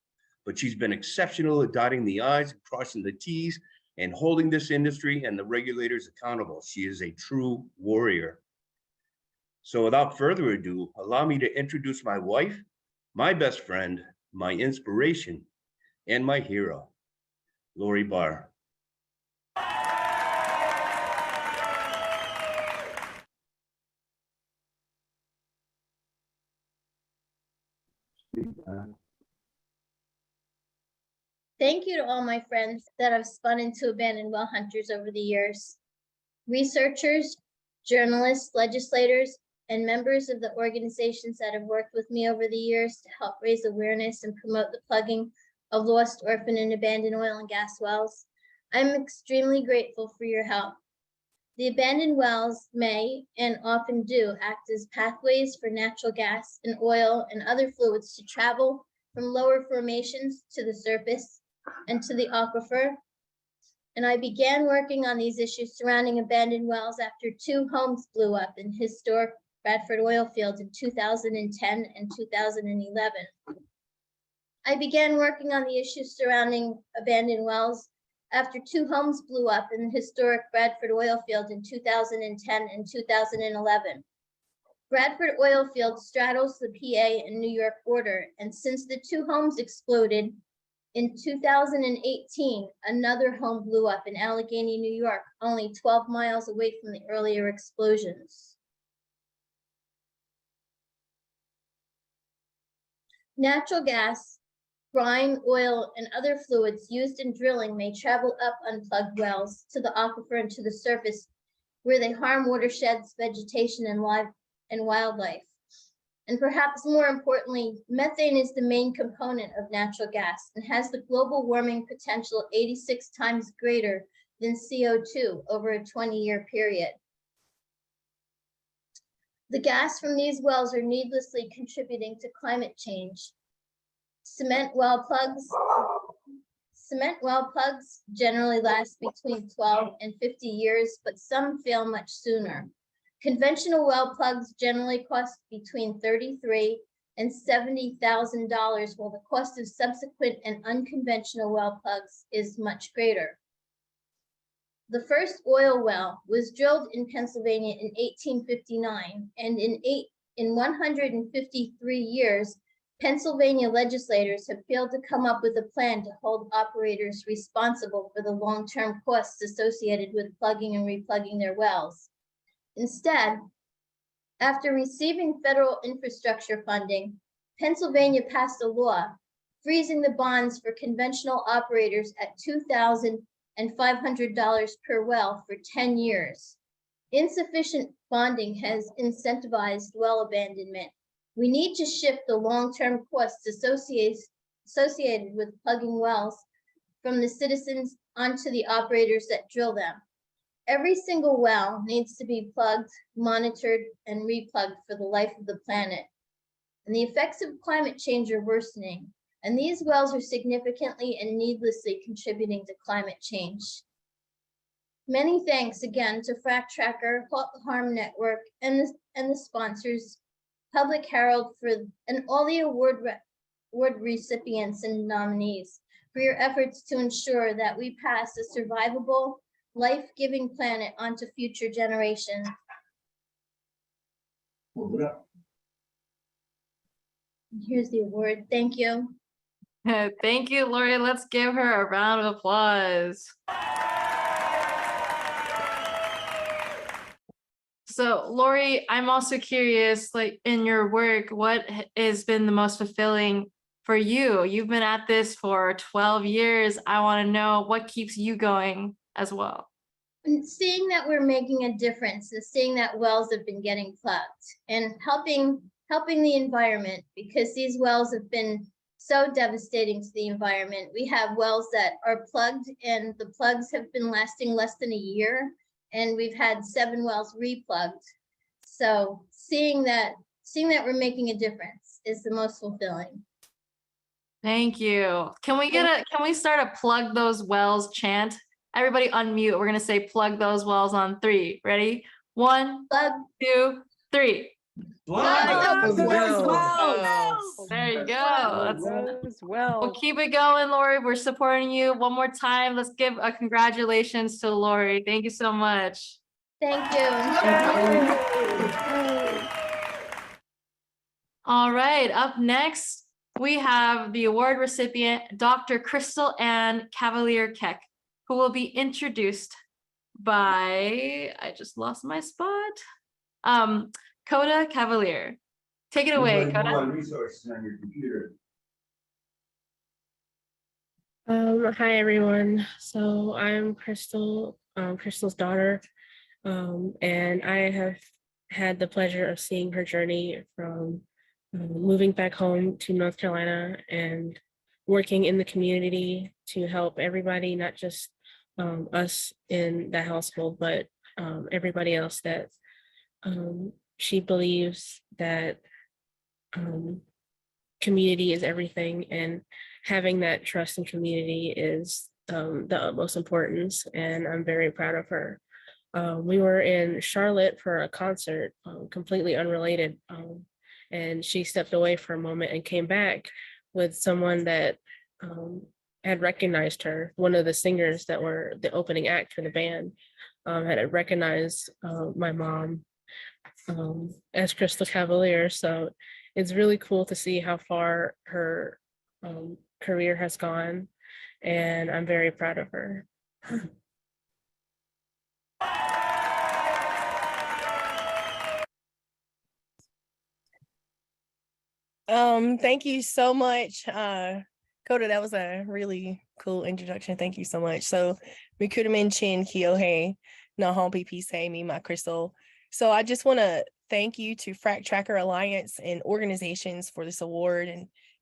S7: But she's been exceptional at dotting the I's and crossing the T's and holding this industry and the regulators accountable. She is a true warrior. So without further ado, allow me to introduce my wife, my best friend, my inspiration, and my hero, Lori Barr.
S13: Thank you to all my friends that have spun into abandoned well hunters over the years. Researchers, journalists, legislators, and members of the organizations that have worked with me over the years to help raise awareness and promote the plugging of lost, orphaned, and abandoned oil and gas wells. I'm extremely grateful for your help. The abandoned wells may, and often do, act as pathways for natural gas and oil and other fluids to travel from lower formations to the surface and to the aquifer. And I began working on these issues surrounding abandoned wells after 2 homes blew up in historic Bradford oil fields in 2010 and 2011. I began working on the issues surrounding abandoned wells after 2 homes blew up in historic Bradford oil field in 2010 and 2011. Bradford oil field straddles the PA and New York border, and since the 2 homes exploded, in 2018, another home blew up in Allegheny, New York, only 12 miles away from the earlier explosions. Natural gas, brine, oil, and other fluids used in drilling may travel up unplugged wells to the aquifer and to the surface, where they harm watersheds, vegetation, and wildlife. And perhaps more importantly, methane is the main component of natural gas and has the global warming potential 86 times greater than CO2 over a 20-year period. The gas from these wells are needlessly contributing to climate change. Cement well plugs generally last between 12 and 50 years, but some fail much sooner. Conventional well plugs generally cost between $33,000 and $70,000, while the cost of subsequent and unconventional well plugs is much greater. The first oil well was drilled in Pennsylvania in 1859, and in 153 years, Pennsylvania legislators have failed to come up with a plan to hold operators responsible for the long-term costs associated with plugging and replugging their wells. Instead, after receiving federal infrastructure funding, Pennsylvania passed a law freezing the bonds for conventional operators at $2,500 per well for 10 years. Insufficient bonding has incentivized well abandonment. We need to shift the long-term costs associated with plugging wells from the citizens onto the operators that drill them. Every single well needs to be plugged, monitored, and replugged for the life of the planet. And the effects of climate change are worsening, and these wells are significantly and needlessly contributing to climate change. Many thanks again to Frack Tracker, Halt the Harm Network, and the sponsors, Public Herald, and all the award recipients and nominees for your efforts to ensure that we pass a survivable, life-giving planet onto future generations. Here's the award. Thank you.
S2: Thank you, Lori. Let's give her a round of applause. So, Lori, I'm also curious, like in your work, what has been the most fulfilling for you? You've been at this for 12 years. I want to know what keeps you going as well.
S13: And seeing that we're making a difference and seeing that wells have been getting plugged and helping the environment, because these wells have been so devastating to the environment. We have wells that are plugged and the plugs have been lasting less than a year, and we've had 7 wells replugged. So seeing that seeing that we're making a difference is the most fulfilling.
S2: Thank you. Can we start a plug those wells chant? Everybody unmute. We're gonna say plug those wells on 3. Ready? 1,
S13: Plug
S2: 2, 3.
S13: those
S6: wells.
S2: There you go.
S6: Those
S2: We'll
S6: wells.
S2: keep it going, Lori. We're supporting you. One more time. Let's give a congratulations to Lori. Thank you so much.
S13: Thank you.
S2: All right, up next, we have the award recipient, Dr. Crystal Ann Cavalier Keck, who will be introduced by, I just lost my spot, Coda Cavalier. Take it away, Coda.
S7: Resources on your computer.
S14: Hi everyone. So I'm Crystal, Crystal's daughter, and I have had the pleasure of seeing her journey from moving back home to North Carolina and working in the community to help everybody, not just us in the household, but everybody else that she believes that community is everything, and having that trust in community is the utmost importance, and I'm very proud of her. We were in Charlotte for a concert, completely unrelated, and she stepped away for a moment and came back with someone that had recognized her. One of the singers that were the opening act for the band had recognized my mom as Crystal Cavalier. So it's really cool to see how far her career has gone, and I'm very proud of her.
S6: Thank you so much, Coda. That was a really cool introduction. Thank you so much. So Mikudamin Chin Kyohei Nahompi Pise Me My Crystal. So I just want to thank you to Frac Tracker Alliance and organizations for this award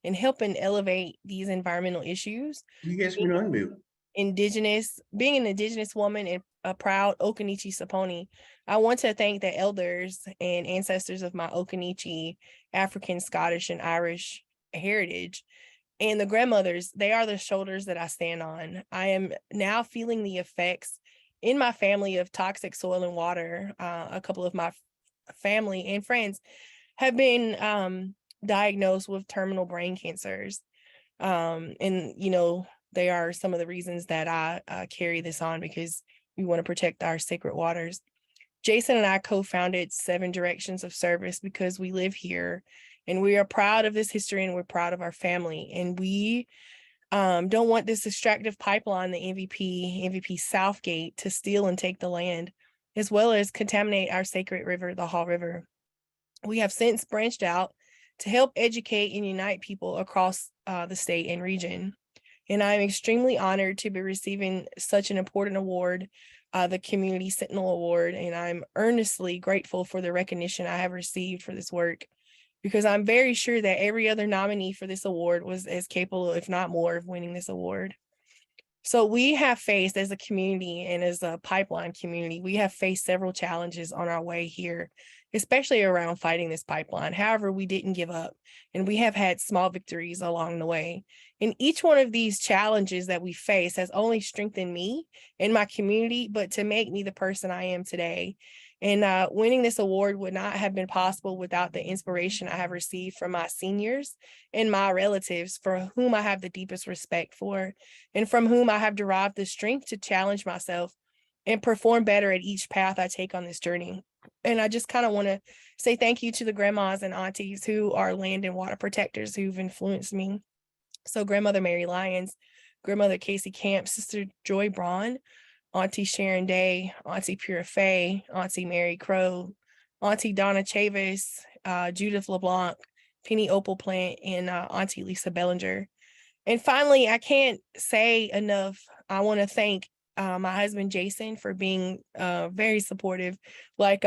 S6: and helping elevate these environmental issues.
S7: You guys can unmute.
S6: Being an Indigenous woman and a proud Okinichi Saponi, I want to thank the elders and ancestors of my Okinichi, African, Scottish, and Irish heritage, and the grandmothers. They are the shoulders that I stand on. I am now feeling the effects in my family of toxic soil and water. A couple of my family and friends have been diagnosed with terminal brain cancers. And, you know, they are some of the reasons that I carry this on, because we want to protect our sacred waters. Jason and I co-founded 7 Directions of Service because we live here and we are proud of this history and we're proud of our family. And we don't want this extractive pipeline, the MVP Southgate, to steal and take the land, as well as contaminate our sacred river, the Haw River. We have since branched out to help educate and unite people across the state and region. And I'm extremely honored to be receiving such an important award, the Community Sentinel Award. And I'm earnestly grateful for the recognition I have received for this work, because I'm very sure that every other nominee for this award was as capable, if not more, of winning this award. So we have faced, as a community and as a pipeline community, we have faced several challenges on our way here, especially around fighting this pipeline. However, we didn't give up, and we have had small victories along the way. And each one of these challenges that we face has only strengthened me and my community, but to make me the person I am today. And winning this award would not have been possible without the inspiration I have received from my seniors and my relatives, for whom I have the deepest respect for, and from whom I have derived the strength to challenge myself and perform better at each path I take on this journey. And I just kind of want to say thank you to the grandmas and aunties who are land and water protectors who've influenced me. So Grandmother Mary Lyons, Grandmother Casey Camp, Sister Joy Braun, Auntie Sharon Day, Auntie Pura Fay, Auntie Mary Crow, Auntie Donna Chavis, Judith LeBlanc, Penny Opal Plant, and Auntie Lisa Bellinger. And finally, I can't say enough, I want to thank my husband, Jason, for being very supportive. Like,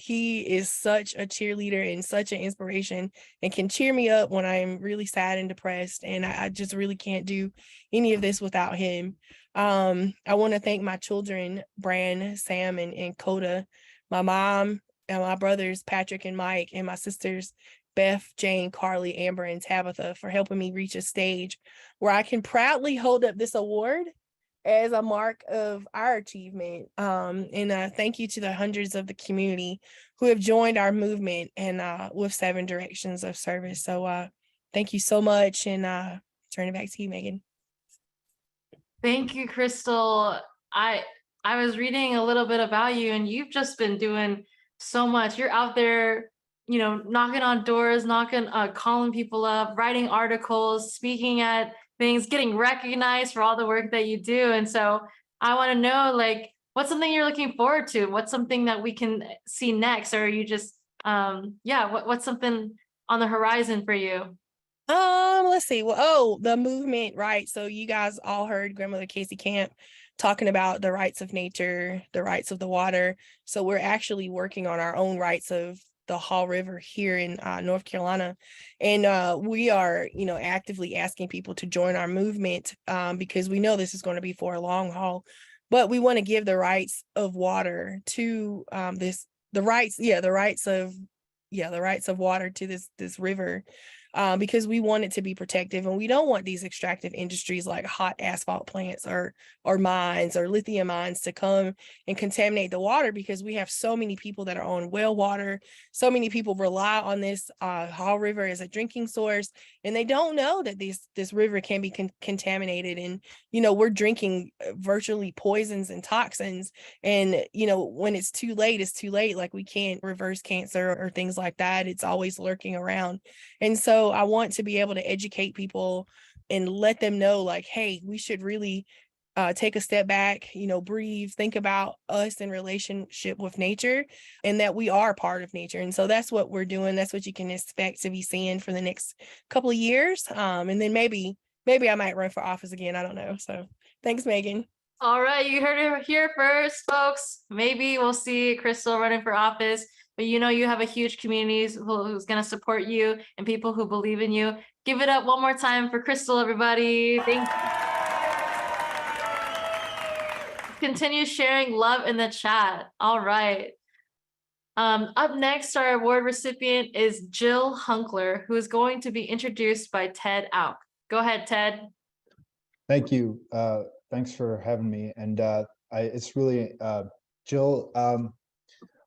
S6: he is such a cheerleader and such an inspiration, and can cheer me up when I'm really sad and depressed. And I just really can't do any of this without him. I want to thank my children, Bran, Sam, and Coda, my mom, and my brothers, Patrick and Mike, and my sisters, Beth, Jane, Carly, Amber, and Tabitha, for helping me reach a stage where I can proudly hold up this award as a mark of our achievement. And thank you to the hundreds of the community who have joined our movement and with 7 directions of service. So thank you so much, and turn it back to you, Megan.
S2: Thank you, Crystal. I was reading a little bit about you, and you've just been doing so much. You're out there, you know, knocking on doors, calling people up, writing articles, speaking at things, getting recognized for all the work that you do. And so I want to know, like, what's something you're looking forward to? What's something that we can see next? Or are you just, what's something on the horizon for you?
S6: Let's see. Well, the movement, right? So you guys all heard Grandmother Casey Camp talking about the rights of nature, the rights of the water. So we're actually working on our own rights of the Haw River here in North Carolina. And we are, actively asking people to join our movement because we know this is going to be for a long haul, but we want to give the rights of water to the rights of water to this river. Because we want it to be protective, and we don't want these extractive industries like hot asphalt plants or mines or lithium mines to come and contaminate the water, because we have so many people that are on well water. So many people rely on this Haw River as a drinking source, and they don't know that this river can be contaminated. And, we're drinking virtually poisons and toxins. And, when it's too late, it's too late. Like, we can't reverse cancer or things like that. It's always lurking around. And so I want to be able to educate people and let them know, like, hey, we should really take a step back, breathe, think about us in relationship with nature, and that we are part of nature. And so that's what we're doing. That's what you can expect to be seeing for the next couple of years. And then maybe I might run for office again. I don't know. So thanks, Megan.
S2: All right, you heard it here first, folks. Maybe we'll see Crystal running for office, but you have a huge community who's going to support you and people who believe in you. Give it up one more time for Crystal, everybody. Thank you. Continue sharing love in the chat. All right. Up next, our award recipient is Jill Hunkler, who is going to be introduced by Ted Auk. Go ahead, Ted.
S15: Thank you. Thanks for having me. And it's really Jill.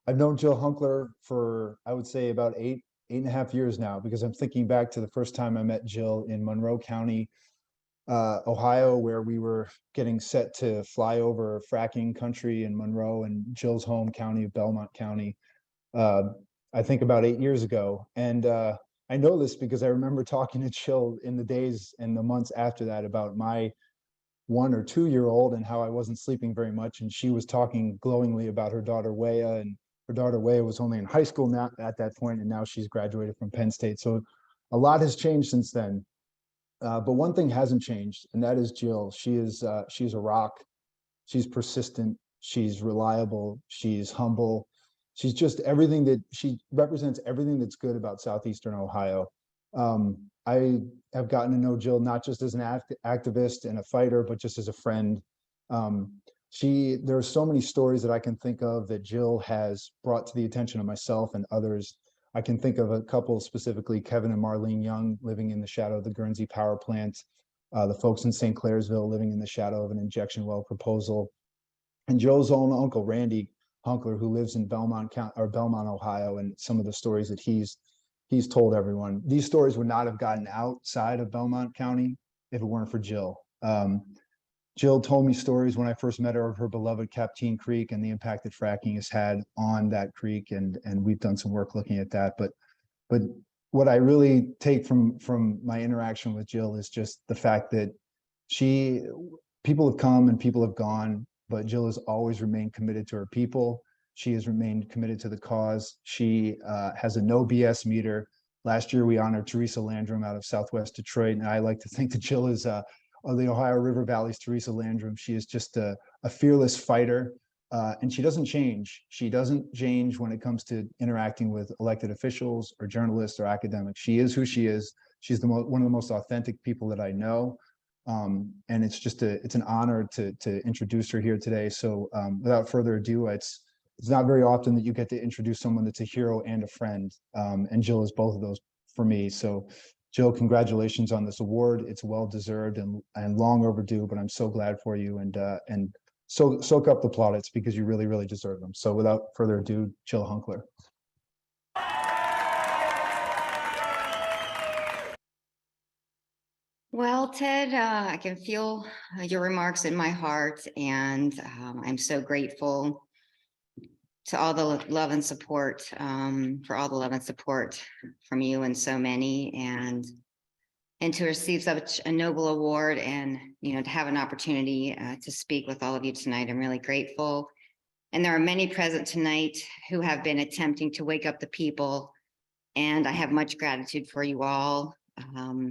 S15: I've known Jill Hunkler for, I would say, about eight and a half years now, because I'm thinking back to the first time I met Jill in Monroe County, Ohio, where we were getting set to fly over fracking country in Monroe and Jill's home county of Belmont County. I think about 8 years ago. And I know this because I remember talking to Jill in the days and the months after that about my 1 or 2 year old and how I wasn't sleeping very much. And she was talking glowingly about her daughter, Wea, and her daughter, Wea, was only in high school now at that point, and now she's graduated from Penn State. So a lot has changed since then. But one thing hasn't changed, and that is Jill. She's a rock. She's persistent. She's reliable. She's humble. She's just everything that she represents, everything that's good about Southeastern Ohio. I have gotten to know Jill not just as an activist and a fighter, but just as a friend. There are so many stories that I can think of that Jill has brought to the attention of myself and others. I can think of a couple specifically, Kevin and Marlene Young living in the shadow of the Guernsey power plant, the folks in St. Clairsville living in the shadow of an injection well proposal, and Jill's own uncle, Randy Hunkler, who lives in Belmont, Ohio, and some of the stories that he's told everyone. These stories would not have gotten outside of Belmont County if it weren't for Jill. Jill told me stories when I first met her of her beloved Capteen Creek and the impact that fracking has had on that creek, and we've done some work looking at that. But what I really take from my interaction with Jill is just the fact that people have come and people have gone, but Jill has always remained committed to her people. She has remained committed to the cause. She has a no BS meter. Last year, we honored Teresa Landrum out of Southwest Detroit, and I like to think that Jill is the Ohio River Valley's Teresa Landrum. She is just a fearless fighter, and she doesn't change. She doesn't change when it comes to interacting with elected officials or journalists or academics. She is who she is. She's one of the most authentic people that I know, and it's an honor to introduce her here today. So without further ado, it's it's not very often that you get to introduce someone that's a hero and a friend. And Jill is both of those for me. So Jill, congratulations on this award. It's well deserved and long overdue, but I'm so glad for you, and soak up the plaudits because you really, really deserve them. So without further ado, Jill Hunkler.
S16: Well, Ted, I can feel your remarks in my heart, and I'm so grateful to all the love and support, for all the love and support from you and so many, and to receive such a noble award, and to have an opportunity to speak with all of you tonight. I'm really grateful. And there are many present tonight who have been attempting to wake up the people, and I have much gratitude for you all.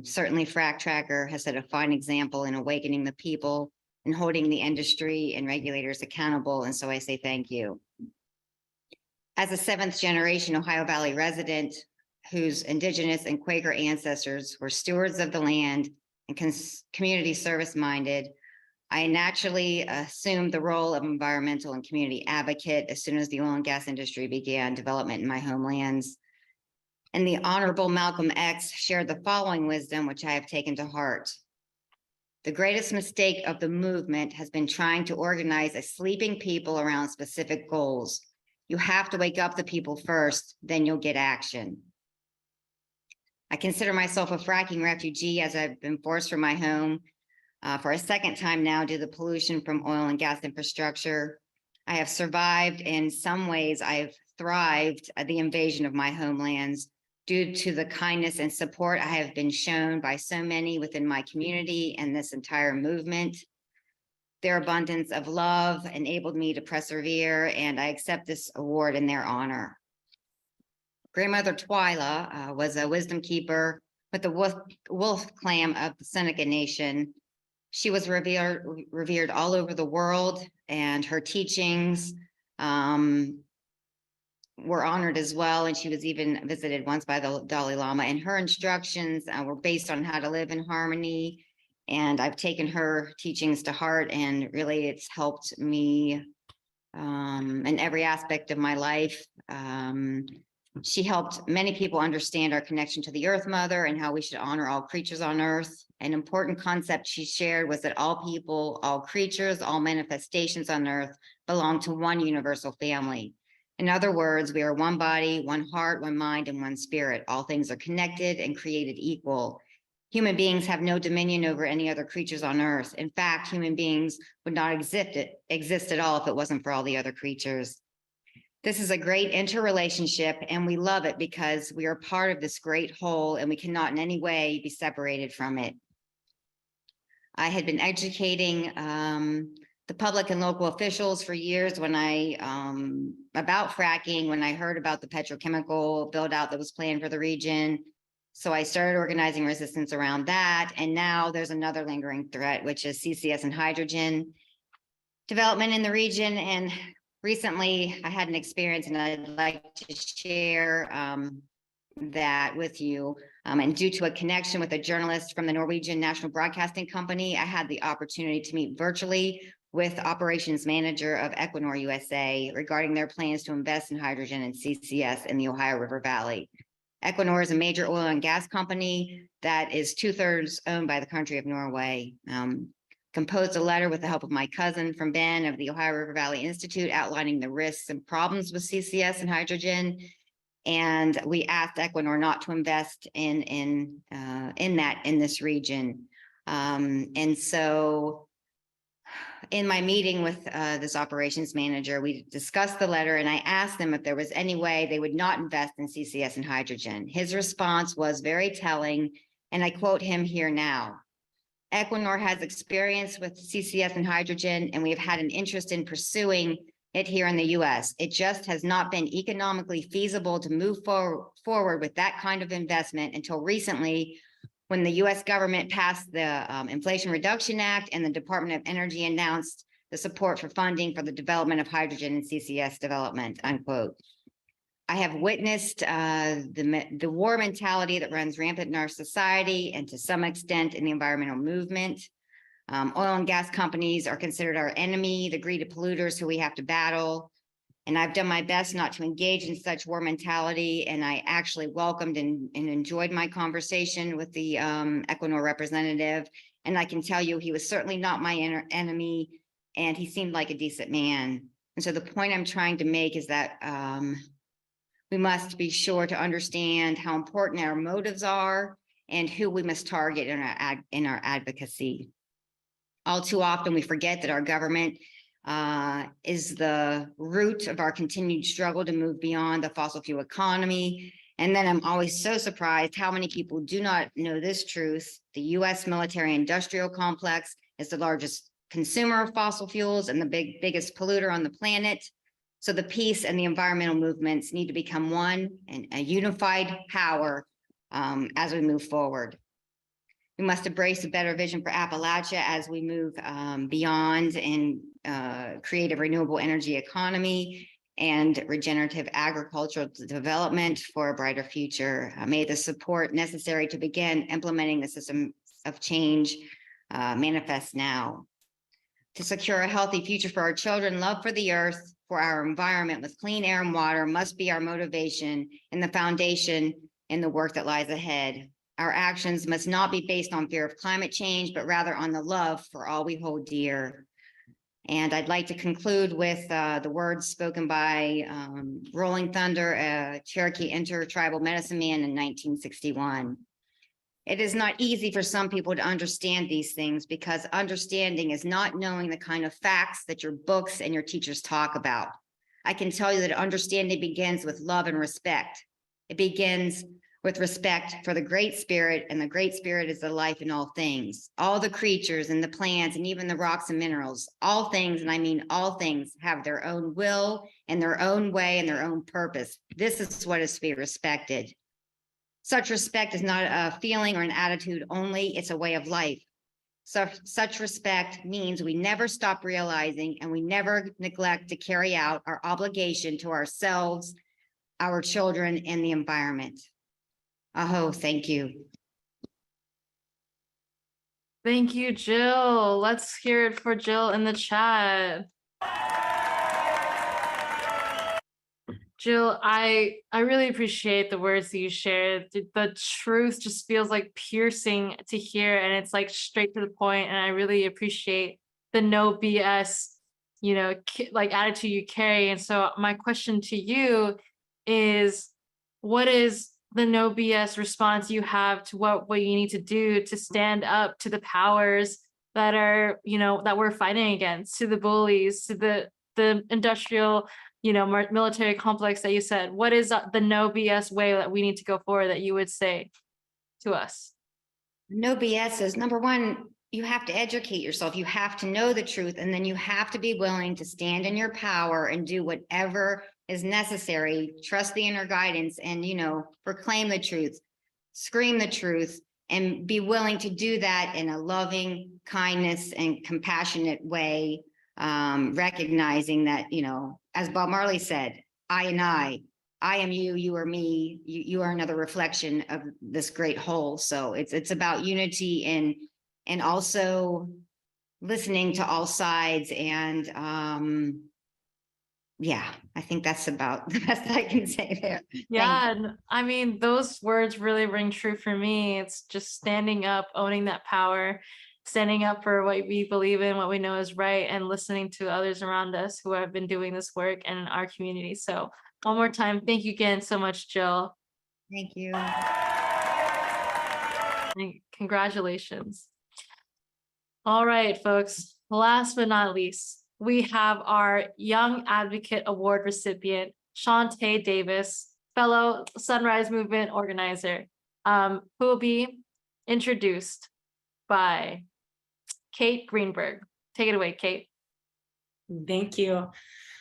S16: Certainly Frac Tracker has set a fine example in awakening the people and holding the industry and regulators accountable, and so I say thank you. As a 7th generation Ohio Valley resident whose Indigenous and Quaker ancestors were stewards of the land and community service minded, I naturally assumed the role of environmental and community advocate as soon as the oil and gas industry began development in my homelands. And the Honorable Malcolm X shared the following wisdom, which I have taken to heart. The greatest mistake of the movement has been trying to organize a sleeping people around specific goals. You have to wake up the people first, then you'll get action. I consider myself a fracking refugee, as I've been forced from my home for a 2nd time now due to the pollution from oil and gas infrastructure. I have survived. In some ways, I've thrived at the invasion of my homelands due to the kindness and support I have been shown by so many within my community and this entire movement. Their abundance of love enabled me to persevere, and I accept this award in their honor. Grandmother Twyla was a wisdom keeper with the wolf clan of the Seneca Nation. She was revered all over the world, and her teachings were honored as well. And she was even visited once by the Dalai Lama, and her instructions were based on how to live in harmony. And I've taken her teachings to heart, and really it's helped me in every aspect of my life. She helped many people understand our connection to the Earth Mother and how we should honor all creatures on Earth. An important concept she shared was that all people, all creatures, all manifestations on Earth belong to one universal family. In other words, we are one body, one heart, one mind, and one spirit. All things are connected and created equal. Human beings have no dominion over any other creatures on Earth. In fact, human beings would not exist at all if it wasn't for all the other creatures. This is a great interrelationship, and we love it because we are part of this great whole, and we cannot in any way be separated from it. I had been educating the public and local officials for years when about fracking, when I heard about the petrochemical build out that was planned for the region. So I started organizing resistance around that. And now there's another lingering threat, which is CCS and hydrogen development in the region. And recently I had an experience, and I'd like to share that with you. And due to a connection with a journalist from the Norwegian National Broadcasting Company, I had the opportunity to meet virtually with operations manager of Equinor USA regarding their plans to invest in hydrogen and CCS in the Ohio River Valley. Equinor is a major oil and gas company that is 2/3 owned by the country of Norway. Composed a letter with the help of my cousin from Ben of the Ohio River Valley Institute outlining the risks and problems with CCS and hydrogen. And we asked Equinor not to invest in this region. And so in my meeting with this operations manager, we discussed the letter, and I asked them if there was any way they would not invest in CCS and hydrogen. His response was very telling, and I quote him here now. Equinor has experience with CCS and hydrogen, and we have had an interest in pursuing it here in the US. It just has not been economically feasible to move forward with that kind of investment until recently, when the US government passed the Inflation Reduction Act and the Department of Energy announced the support for funding for the development of hydrogen and CCS development, unquote. I have witnessed the war mentality that runs rampant in our society and to some extent in the environmental movement. Oil and gas companies are considered our enemy, the greedy polluters who we have to battle. And I've done my best not to engage in such war mentality. And I actually welcomed and enjoyed my conversation with the Equinor representative. And I can tell you, he was certainly not my enemy, and he seemed like a decent man. And so the point I'm trying to make is that we must be sure to understand how important our motives are and who we must target in our advocacy. All too often, we forget that our government is the root of our continued struggle to move beyond the fossil fuel economy. And then I'm always so surprised how many people do not know this truth. The US military industrial complex is the largest consumer of fossil fuels and the biggest polluter on the planet. So the peace and the environmental movements need to become one and a unified power as we move forward. We must embrace a better vision for Appalachia as we move beyond and create a renewable energy economy and regenerative agricultural development for a brighter future. May the support necessary to begin implementing the system of change manifest now. To secure a healthy future for our children, love for the earth, for our environment with clean air and water must be our motivation and the foundation in the work that lies ahead. Our actions must not be based on fear of climate change, but rather on the love for all we hold dear. And I'd like to conclude with the words spoken by Rolling Thunder, a Cherokee intertribal medicine man in 1961. It is not easy for some people to understand these things because understanding is not knowing the kind of facts that your books and your teachers talk about. I can tell you that understanding begins with love and respect. It begins with respect for the Great Spirit, and the Great Spirit is the life in all things. All the creatures and the plants and even the rocks and minerals, all things, and I mean all things, have their own will and their own way and their own purpose. This is what is to be respected. Such respect is not a feeling or an attitude only, it's a way of life. Such respect means we never stop realizing and we never neglect to carry out our obligation to ourselves, our children, and the environment. Aho, thank you.
S2: Thank you, Jill. Let's hear it for Jill in the chat. Jill, I really appreciate the words that you shared. The truth just feels like piercing to hear, and it's like straight to the point. And I really appreciate the no BS, like attitude you carry. And so my question to you is, what is the no BS response you have to what you need to do to stand up to the powers that are, that we're fighting against, to the bullies, to the industrial, military complex that you said? What is the no BS way that we need to go forward that you would say to us?
S16: No BS is, number one, you have to educate yourself. You have to know the truth, and then you have to be willing to stand in your power and do whatever is necessary. Trust the inner guidance and, proclaim the truth, scream the truth, and be willing to do that in a loving, kindness, and compassionate way, recognizing that, as Bob Marley said, I am you, you are me, you are another reflection of this great whole. So it's about unity and also listening to all sides. And yeah, I think that's about the best I can say there.
S2: Yeah, and I mean, those words really ring true for me. It's just standing up, owning that power, standing up for what we believe in, what we know is right, and listening to others around us who have been doing this work and in our community. So one more time, thank you again so much, Jill.
S16: Thank you.
S2: And congratulations. All right, folks, last but not least, we have our Young Advocate Award recipient, Shantae Davis, fellow Sunrise Movement organizer, who will be introduced by Kate Greenberg. Take it away, Kate.
S17: Thank you.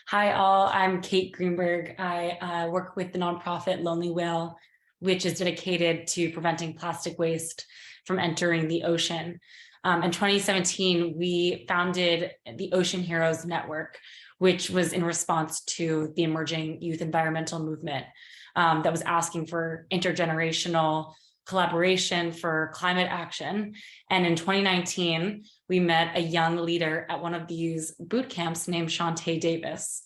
S17: Hi, all. I'm Kate Greenberg. I work with the nonprofit Lonely Whale, which is dedicated to preventing plastic waste from entering the ocean. In 2017, we founded the Ocean Heroes Network, which was in response to the emerging youth environmental movement that was asking for intergenerational collaboration for climate action. And in 2019, we met a young leader at one of these boot camps named Shantae Davis.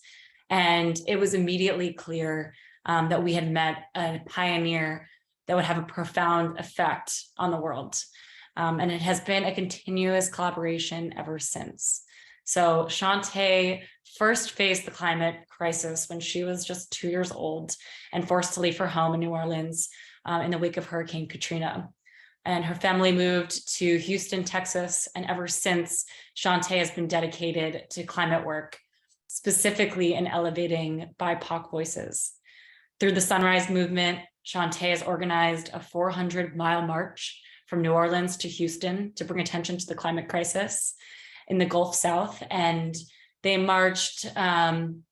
S17: And it was immediately clear that we had met a pioneer that would have a profound effect on the world. And it has been a continuous collaboration ever since. So Shantae first faced the climate crisis when she was just 2 years old and forced to leave her home in New Orleans in the wake of Hurricane Katrina. And her family moved to Houston, Texas. And ever since, Shantae has been dedicated to climate work, specifically in elevating BIPOC voices. Through the Sunrise Movement, Shantae has organized a 400-mile march from New Orleans to Houston to bring attention to the climate crisis in the Gulf South. And they marched and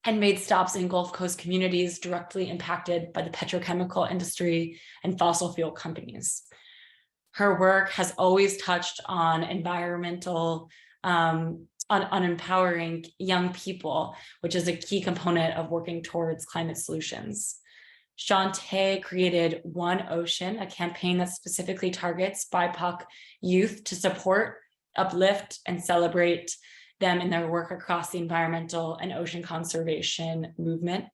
S17: made stops in Gulf Coast communities directly impacted by the petrochemical industry and fossil fuel companies. Her work has always touched on environmental, on empowering young people, which is a key component of working towards climate solutions. Shantae created One Ocean, a campaign that specifically targets BIPOC youth to support, uplift, and celebrate them in their work across the environmental and ocean conservation movement.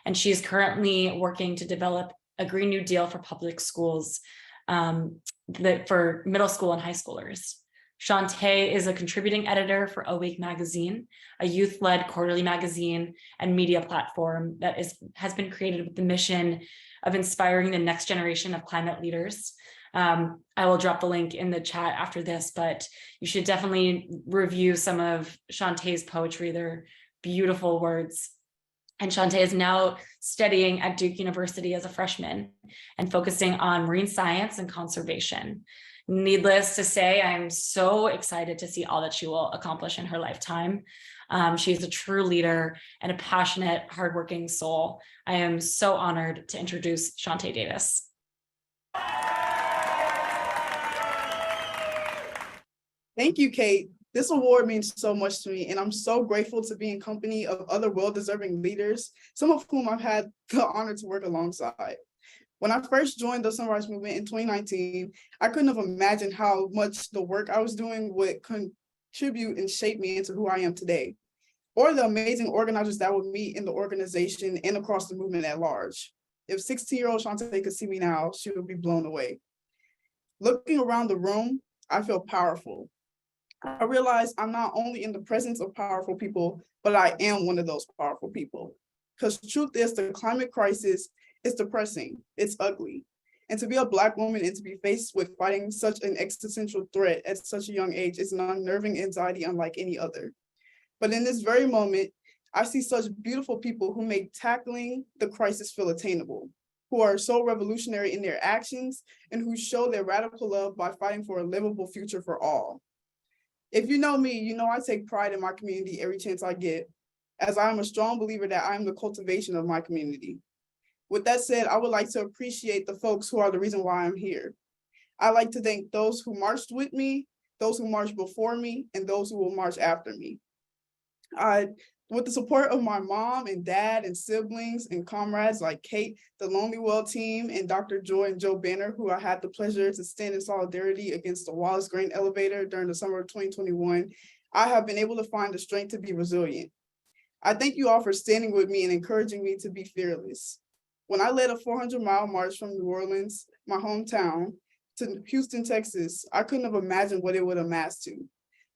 S17: And she is currently working to develop a Green New Deal for public schools, for middle school and high schoolers. Shantae is a contributing editor for Awake Magazine, a youth-led quarterly magazine and media platform that has been created with the mission of inspiring the next generation of climate leaders. I will drop the link in the chat after this, but you should definitely review some of Shantae's poetry. They're beautiful words. And Shantae is now studying at Duke University as a freshman and focusing on marine science and conservation. Needless to say, I'm so excited to see all that she will accomplish in her lifetime. She's a true leader and a passionate, hardworking soul. I am so honored to introduce Shantae Davis.
S18: Thank you, Kate. This award means so much to me, and I'm so grateful to be in company of other well-deserving leaders, some of whom I've had the honor to work alongside. When I first joined the Sunrise Movement in 2019, I couldn't have imagined how much the work I was doing would contribute and shape me into who I am today, or the amazing organizers that would meet in the organization and across the movement at large. If 16-year-old Shantae could see me now, she would be blown away. Looking around the room, I feel powerful. I realize I'm not only in the presence of powerful people, but I am one of those powerful people. Because the truth is, the climate crisis is depressing, it's ugly. And to be a Black woman and to be faced with fighting such an existential threat at such a young age is an unnerving anxiety unlike any other. But in this very moment, I see such beautiful people who make tackling the crisis feel attainable, who are so revolutionary in their actions and who show their radical love by fighting for a livable future for all. If you know me, you know I take pride in my community every chance I get, as I am a strong believer that I am the cultivation of my community. With that said, I would like to appreciate the folks who are the reason why I'm here. I'd like to thank those who marched with me, those who marched before me, and those who will march after me. With the support of my mom and dad and siblings and comrades like Kate, the Lonely Well team, and Dr. Joy and Joe Banner, who I had the pleasure to stand in solidarity against the Wallace Grain elevator during the summer of 2021, I have been able to find the strength to be resilient. I thank you all for standing with me and encouraging me to be fearless. When I led a 400-mile march from New Orleans, my hometown, to Houston, Texas, I couldn't have imagined what it would amass to.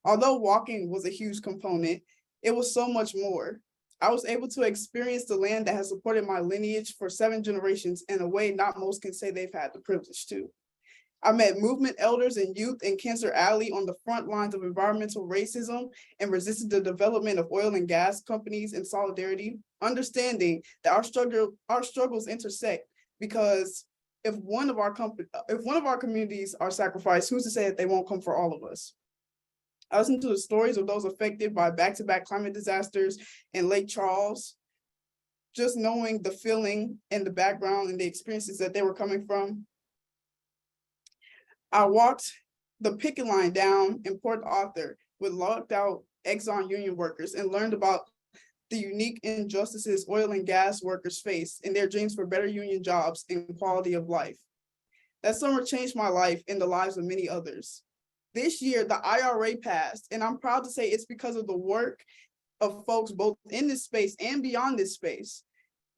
S18: Although walking was a huge component, it was so much more. I was able to experience the land that has supported my lineage for 7 generations in a way not most can say they've had the privilege to. I met movement elders and youth in Cancer Alley on the front lines of environmental racism and resisted the development of oil and gas companies in solidarity, understanding that our struggles intersect, because if one of our communities are sacrificed, who's to say that they won't come for all of us? I listened to the stories of those affected by back-to-back climate disasters in Lake Charles, just knowing the feeling and the background and the experiences that they were coming from. I walked the picket line down in Port Arthur with locked out Exxon union workers and learned about the unique injustices oil and gas workers face in their dreams for better union jobs and quality of life. That summer changed my life and the lives of many others. This year, the IRA passed, and I'm proud to say it's because of the work of folks both in this space and beyond this space,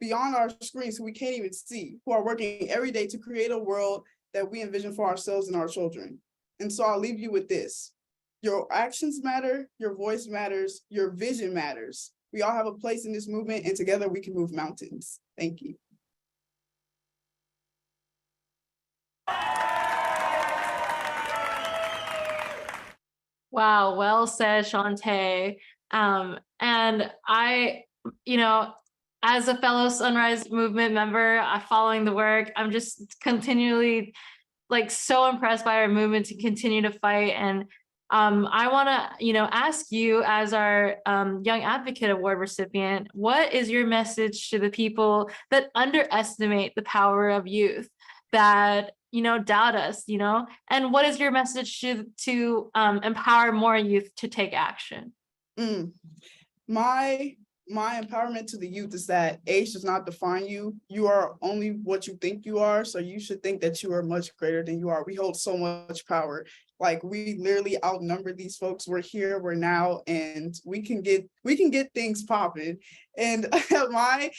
S18: beyond our screens who we can't even see, who are working every day to create a world that we envision for ourselves and our children. And so I'll leave you with this. Your actions matter, your voice matters, your vision matters. We all have a place in this movement, and together we can move mountains. Thank you.
S2: Wow, well said, Shantae. And I, as a fellow Sunrise Movement member, following the work, I'm just continually so impressed by our movement to continue to fight. And I want to, ask you as our Young Advocate Award recipient, what is your message to the people that underestimate the power of youth, that doubt us, and what is your message to empower more youth to take action?
S18: My empowerment to the youth is that age does not define you. You are only what you think you are. So you should think that you are much greater than you are. We hold so much power. Like, we literally outnumber these folks. We're here, we're now, and we can get things popping. And my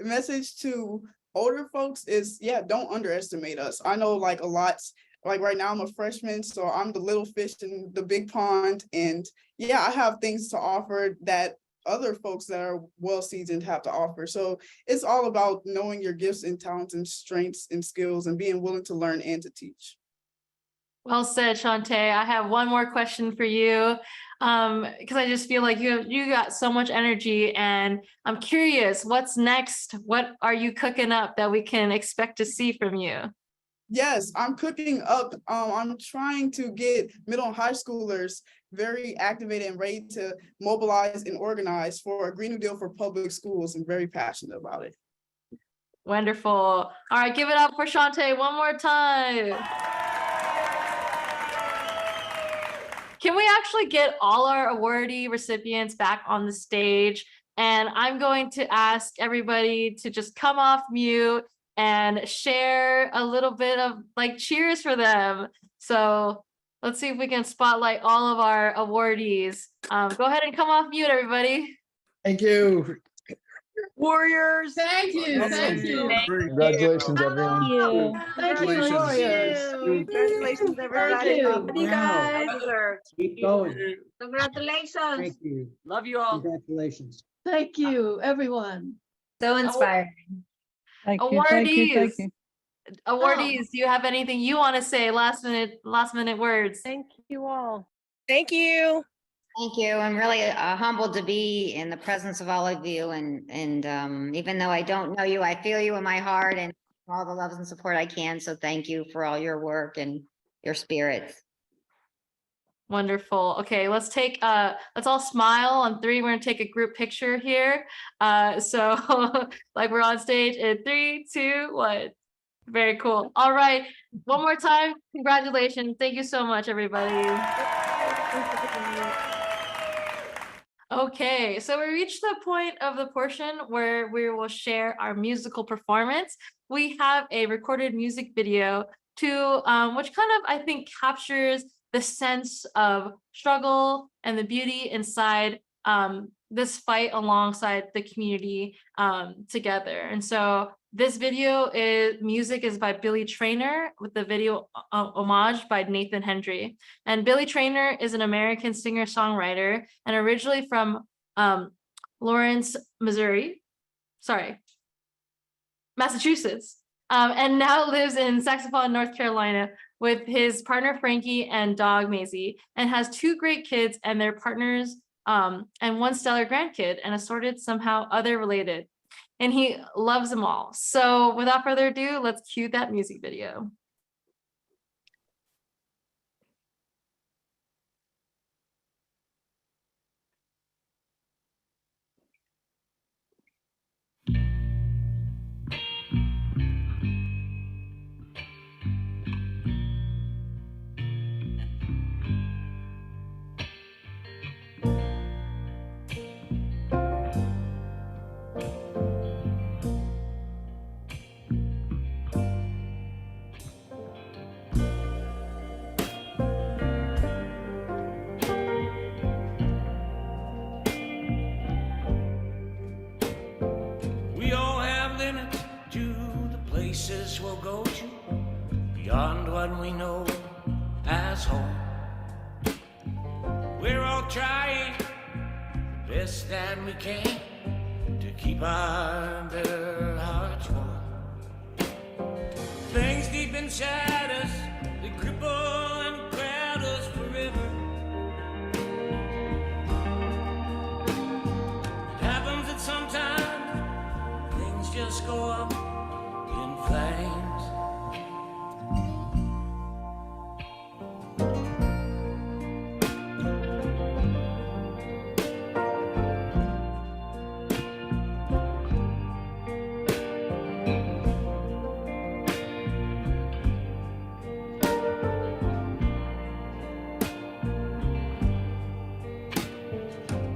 S18: message to older folks is, yeah, don't underestimate us. I know a lot, right now I'm a freshman, so I'm the little fish in the big pond. And yeah, I have things to offer that other folks that are well seasoned have to offer. So it's all about knowing your gifts and talents and strengths and skills and being willing to learn and to teach.
S2: Well said, Shantae. I have one more question for you, because I just feel like you got so much energy, and I'm curious, what's next? What are you cooking up that we can expect to see from you?
S18: Yes, I'm cooking up. I'm trying to get middle and high schoolers very activated and ready to mobilize and organize for a Green New Deal for public schools. I'm very passionate about it.
S2: Wonderful. All right, give it up for Shantae one more time. Can we actually get all our awardee recipients back on the stage? And I'm going to ask everybody to just come off mute and share a little bit of cheers for them. So let's see if we can spotlight all of our awardees. Go ahead and come off mute, everybody.
S19: Thank you.
S12: Warriors.
S19: Thank you.
S12: Thank you.
S15: Congratulations, everyone.
S12: Congratulations, everybody.
S19: Thank you.
S12: Guys.
S19: Keep going.
S8: Congratulations.
S19: Thank you.
S12: Love you all.
S19: Congratulations.
S20: Thank you, everyone.
S16: So inspiring.
S20: Thank you,
S2: Awardees.
S20: thank you, thank you.
S2: Awardees, do you have anything you want to say? Last minute words.
S6: Thank you all. Thank you.
S16: Thank you. I'm really humbled to be in the presence of all of you. And even though I don't know you, I feel you in my heart and all the love and support I can. So thank you for all your work and your spirits.
S2: Wonderful. Okay, let's all smile on 3. We're gonna take a group picture here. So we're on stage in 3, 2, 1. Very cool. All right, one more time. Congratulations. Thank you so much, everybody. Okay, so we reached the point of the portion where we will share our musical performance. We have a recorded music video to which kind of, I think, captures the sense of struggle and the beauty inside this fight alongside the community together. And so this music is by Billy Traynor, with the video homage by Nathan Hendry. And Billy Traynor is an American singer-songwriter and originally from Lawrence, Massachusetts, and now lives in Saxophone, North Carolina, with his partner Frankie and dog Maisie, and has 2 great kids and their partners, and 1 stellar grandkid, and assorted somehow other related. And he loves them all. So without further ado, let's cue that music video.
S1: what we know as home. We're all trying the best that we can to keep our better hearts warm. Things deep inside us, they cripple and crowd us forever. It happens that sometimes things just go up in flames.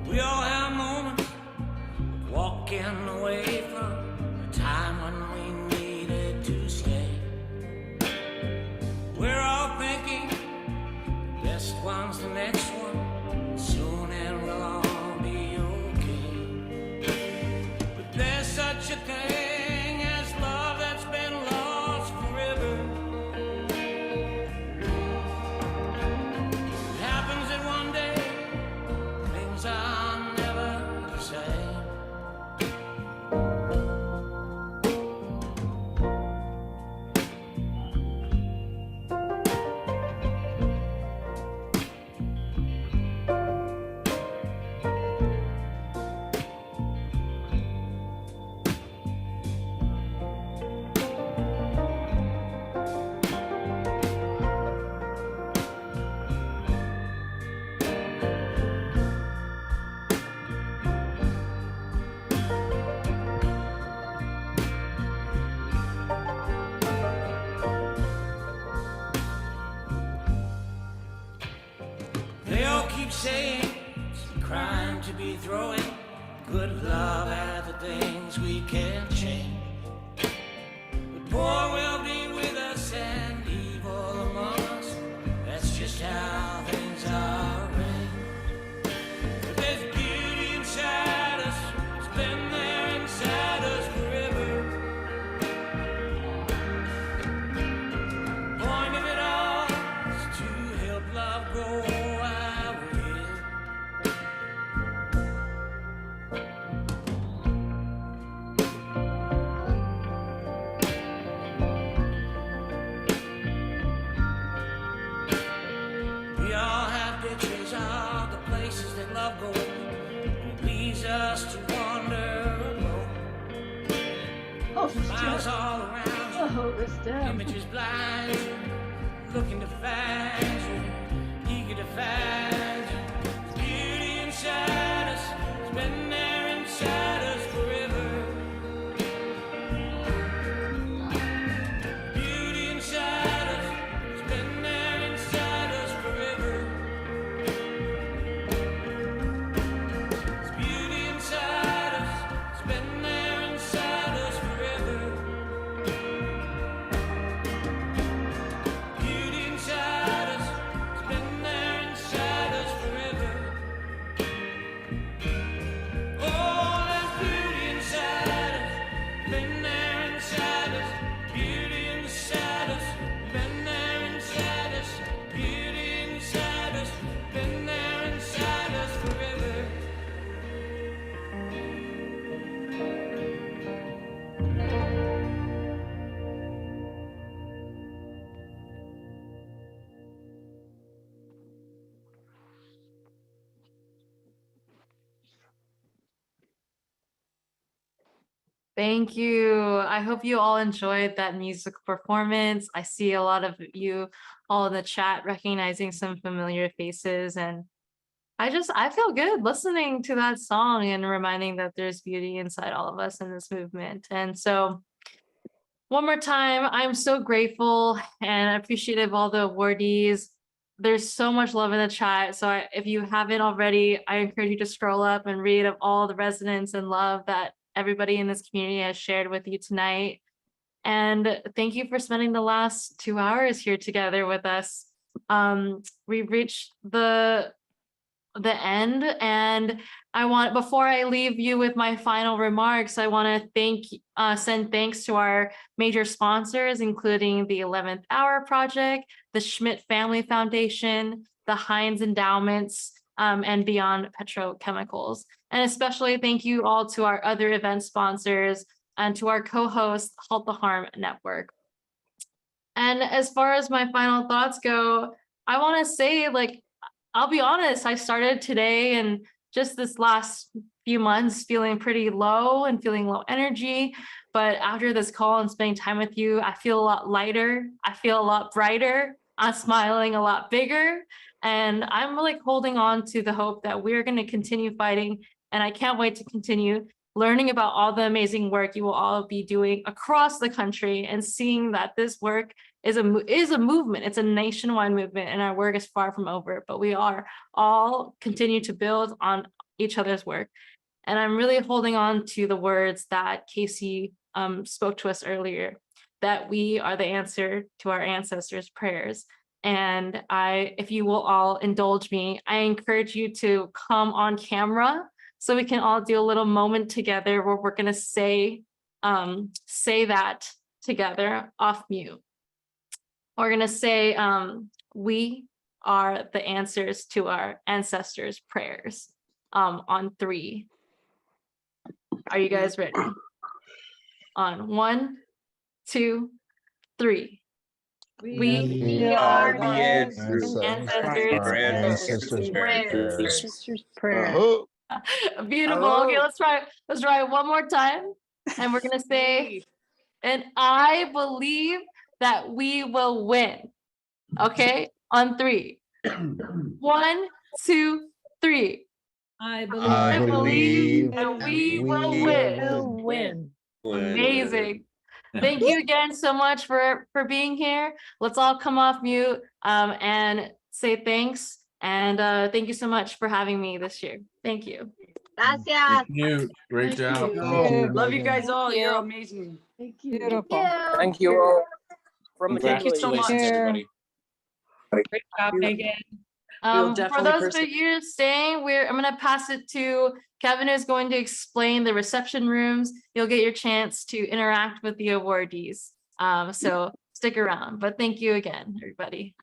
S1: We all have moments of walking away from a time when we needed to stay. We're all thinking the best one's the next one, soon and we'll all be okay. But there's such a thing as love that's been lost forever. It happens that one day things are never the same. They all keep saying it's a crime to be throwing good love at the things we can't change. But poor will be with us and evil among us. That's just how things are arranged. But there's beauty inside us, it's been there inside us forever. Point of it all is to help love grow. We all have pictures of the places that love goes. It leads us to wander alone. Miles all around you, images blind you, looking to find you, eager to find you. There's beauty inside us, it's been there inside us forever. Beauty inside us, it's been there inside us forever. There's beauty inside us, it's been there inside us forever. Beauty inside us, it's been there inside us forever. Oh, there's beauty inside us, been there inside us. Beauty inside us, been there inside us. Beauty inside us, been there inside us forever.
S2: Thank you. I hope you all enjoyed that music performance. I see a lot of you all in the chat recognizing some familiar faces, and I feel good listening to that song and reminding that there's beauty inside all of us in this movement. And so one more time, I'm so grateful and appreciative of all the awardees. There's so much love in the chat. So if you haven't already, I encourage you to scroll up and read of all the resonance and love that everybody in this community has shared with you tonight. And thank you for spending the last 2 hours here together with us. We've reached the the end, and before I leave you with my final remarks, I want to send thanks to our major sponsors, including the 11th Hour Project, the Schmidt Family Foundation, the Heinz Endowments, and Beyond Petrochemicals. And especially thank you all to our other event sponsors and to our co-host, Halt the Harm Network. And as far as my final thoughts go, I want to say, like, I'll be honest, I started today and just this last few months feeling pretty low and feeling low energy. But after this call and spending time with you, I feel a lot lighter. I feel a lot brighter. I'm smiling a lot bigger. And I'm like holding on to the hope that we're going to continue fighting. And I can't wait to continue learning about all the amazing work you will all be doing across the country and seeing that this work is a movement. It's a nationwide movement, and our work is far from over, but we are all continue to build on each other's work. And I'm really holding on to the words that Casey spoke to us earlier, that we are the answer to our ancestors' prayers. And if you will all indulge me, I encourage you to come on camera so we can all do a little moment together where we're gonna say that together off mute. We're gonna say, we are the answers to our ancestors' prayers on 3. Are you guys ready? On 1, 2, 3. We are the ancestors' prayers. Beautiful. Okay, let's try it one more time. And we're gonna say, and I believe that we will win. Okay, on 3. 1, 2, 3.
S20: I
S2: believe that we will win. Amazing. Thank you again so much for being here. Let's all come off mute and say thanks. And thank you so much for having me this year. Thank you.
S8: Gracias.
S21: Thank you. Great job.
S20: Love you guys all. You're amazing.
S13: Thank you.
S20: Beautiful.
S21: Thank you all. From the
S20: Thank you so much.
S21: everybody.
S2: Great job, Megan. For
S20: definitely
S2: those of you staying, I'm going to pass it to Kevin, who's going to explain the reception rooms. You'll get your chance to interact with the awardees. So stick around. But thank you again, everybody.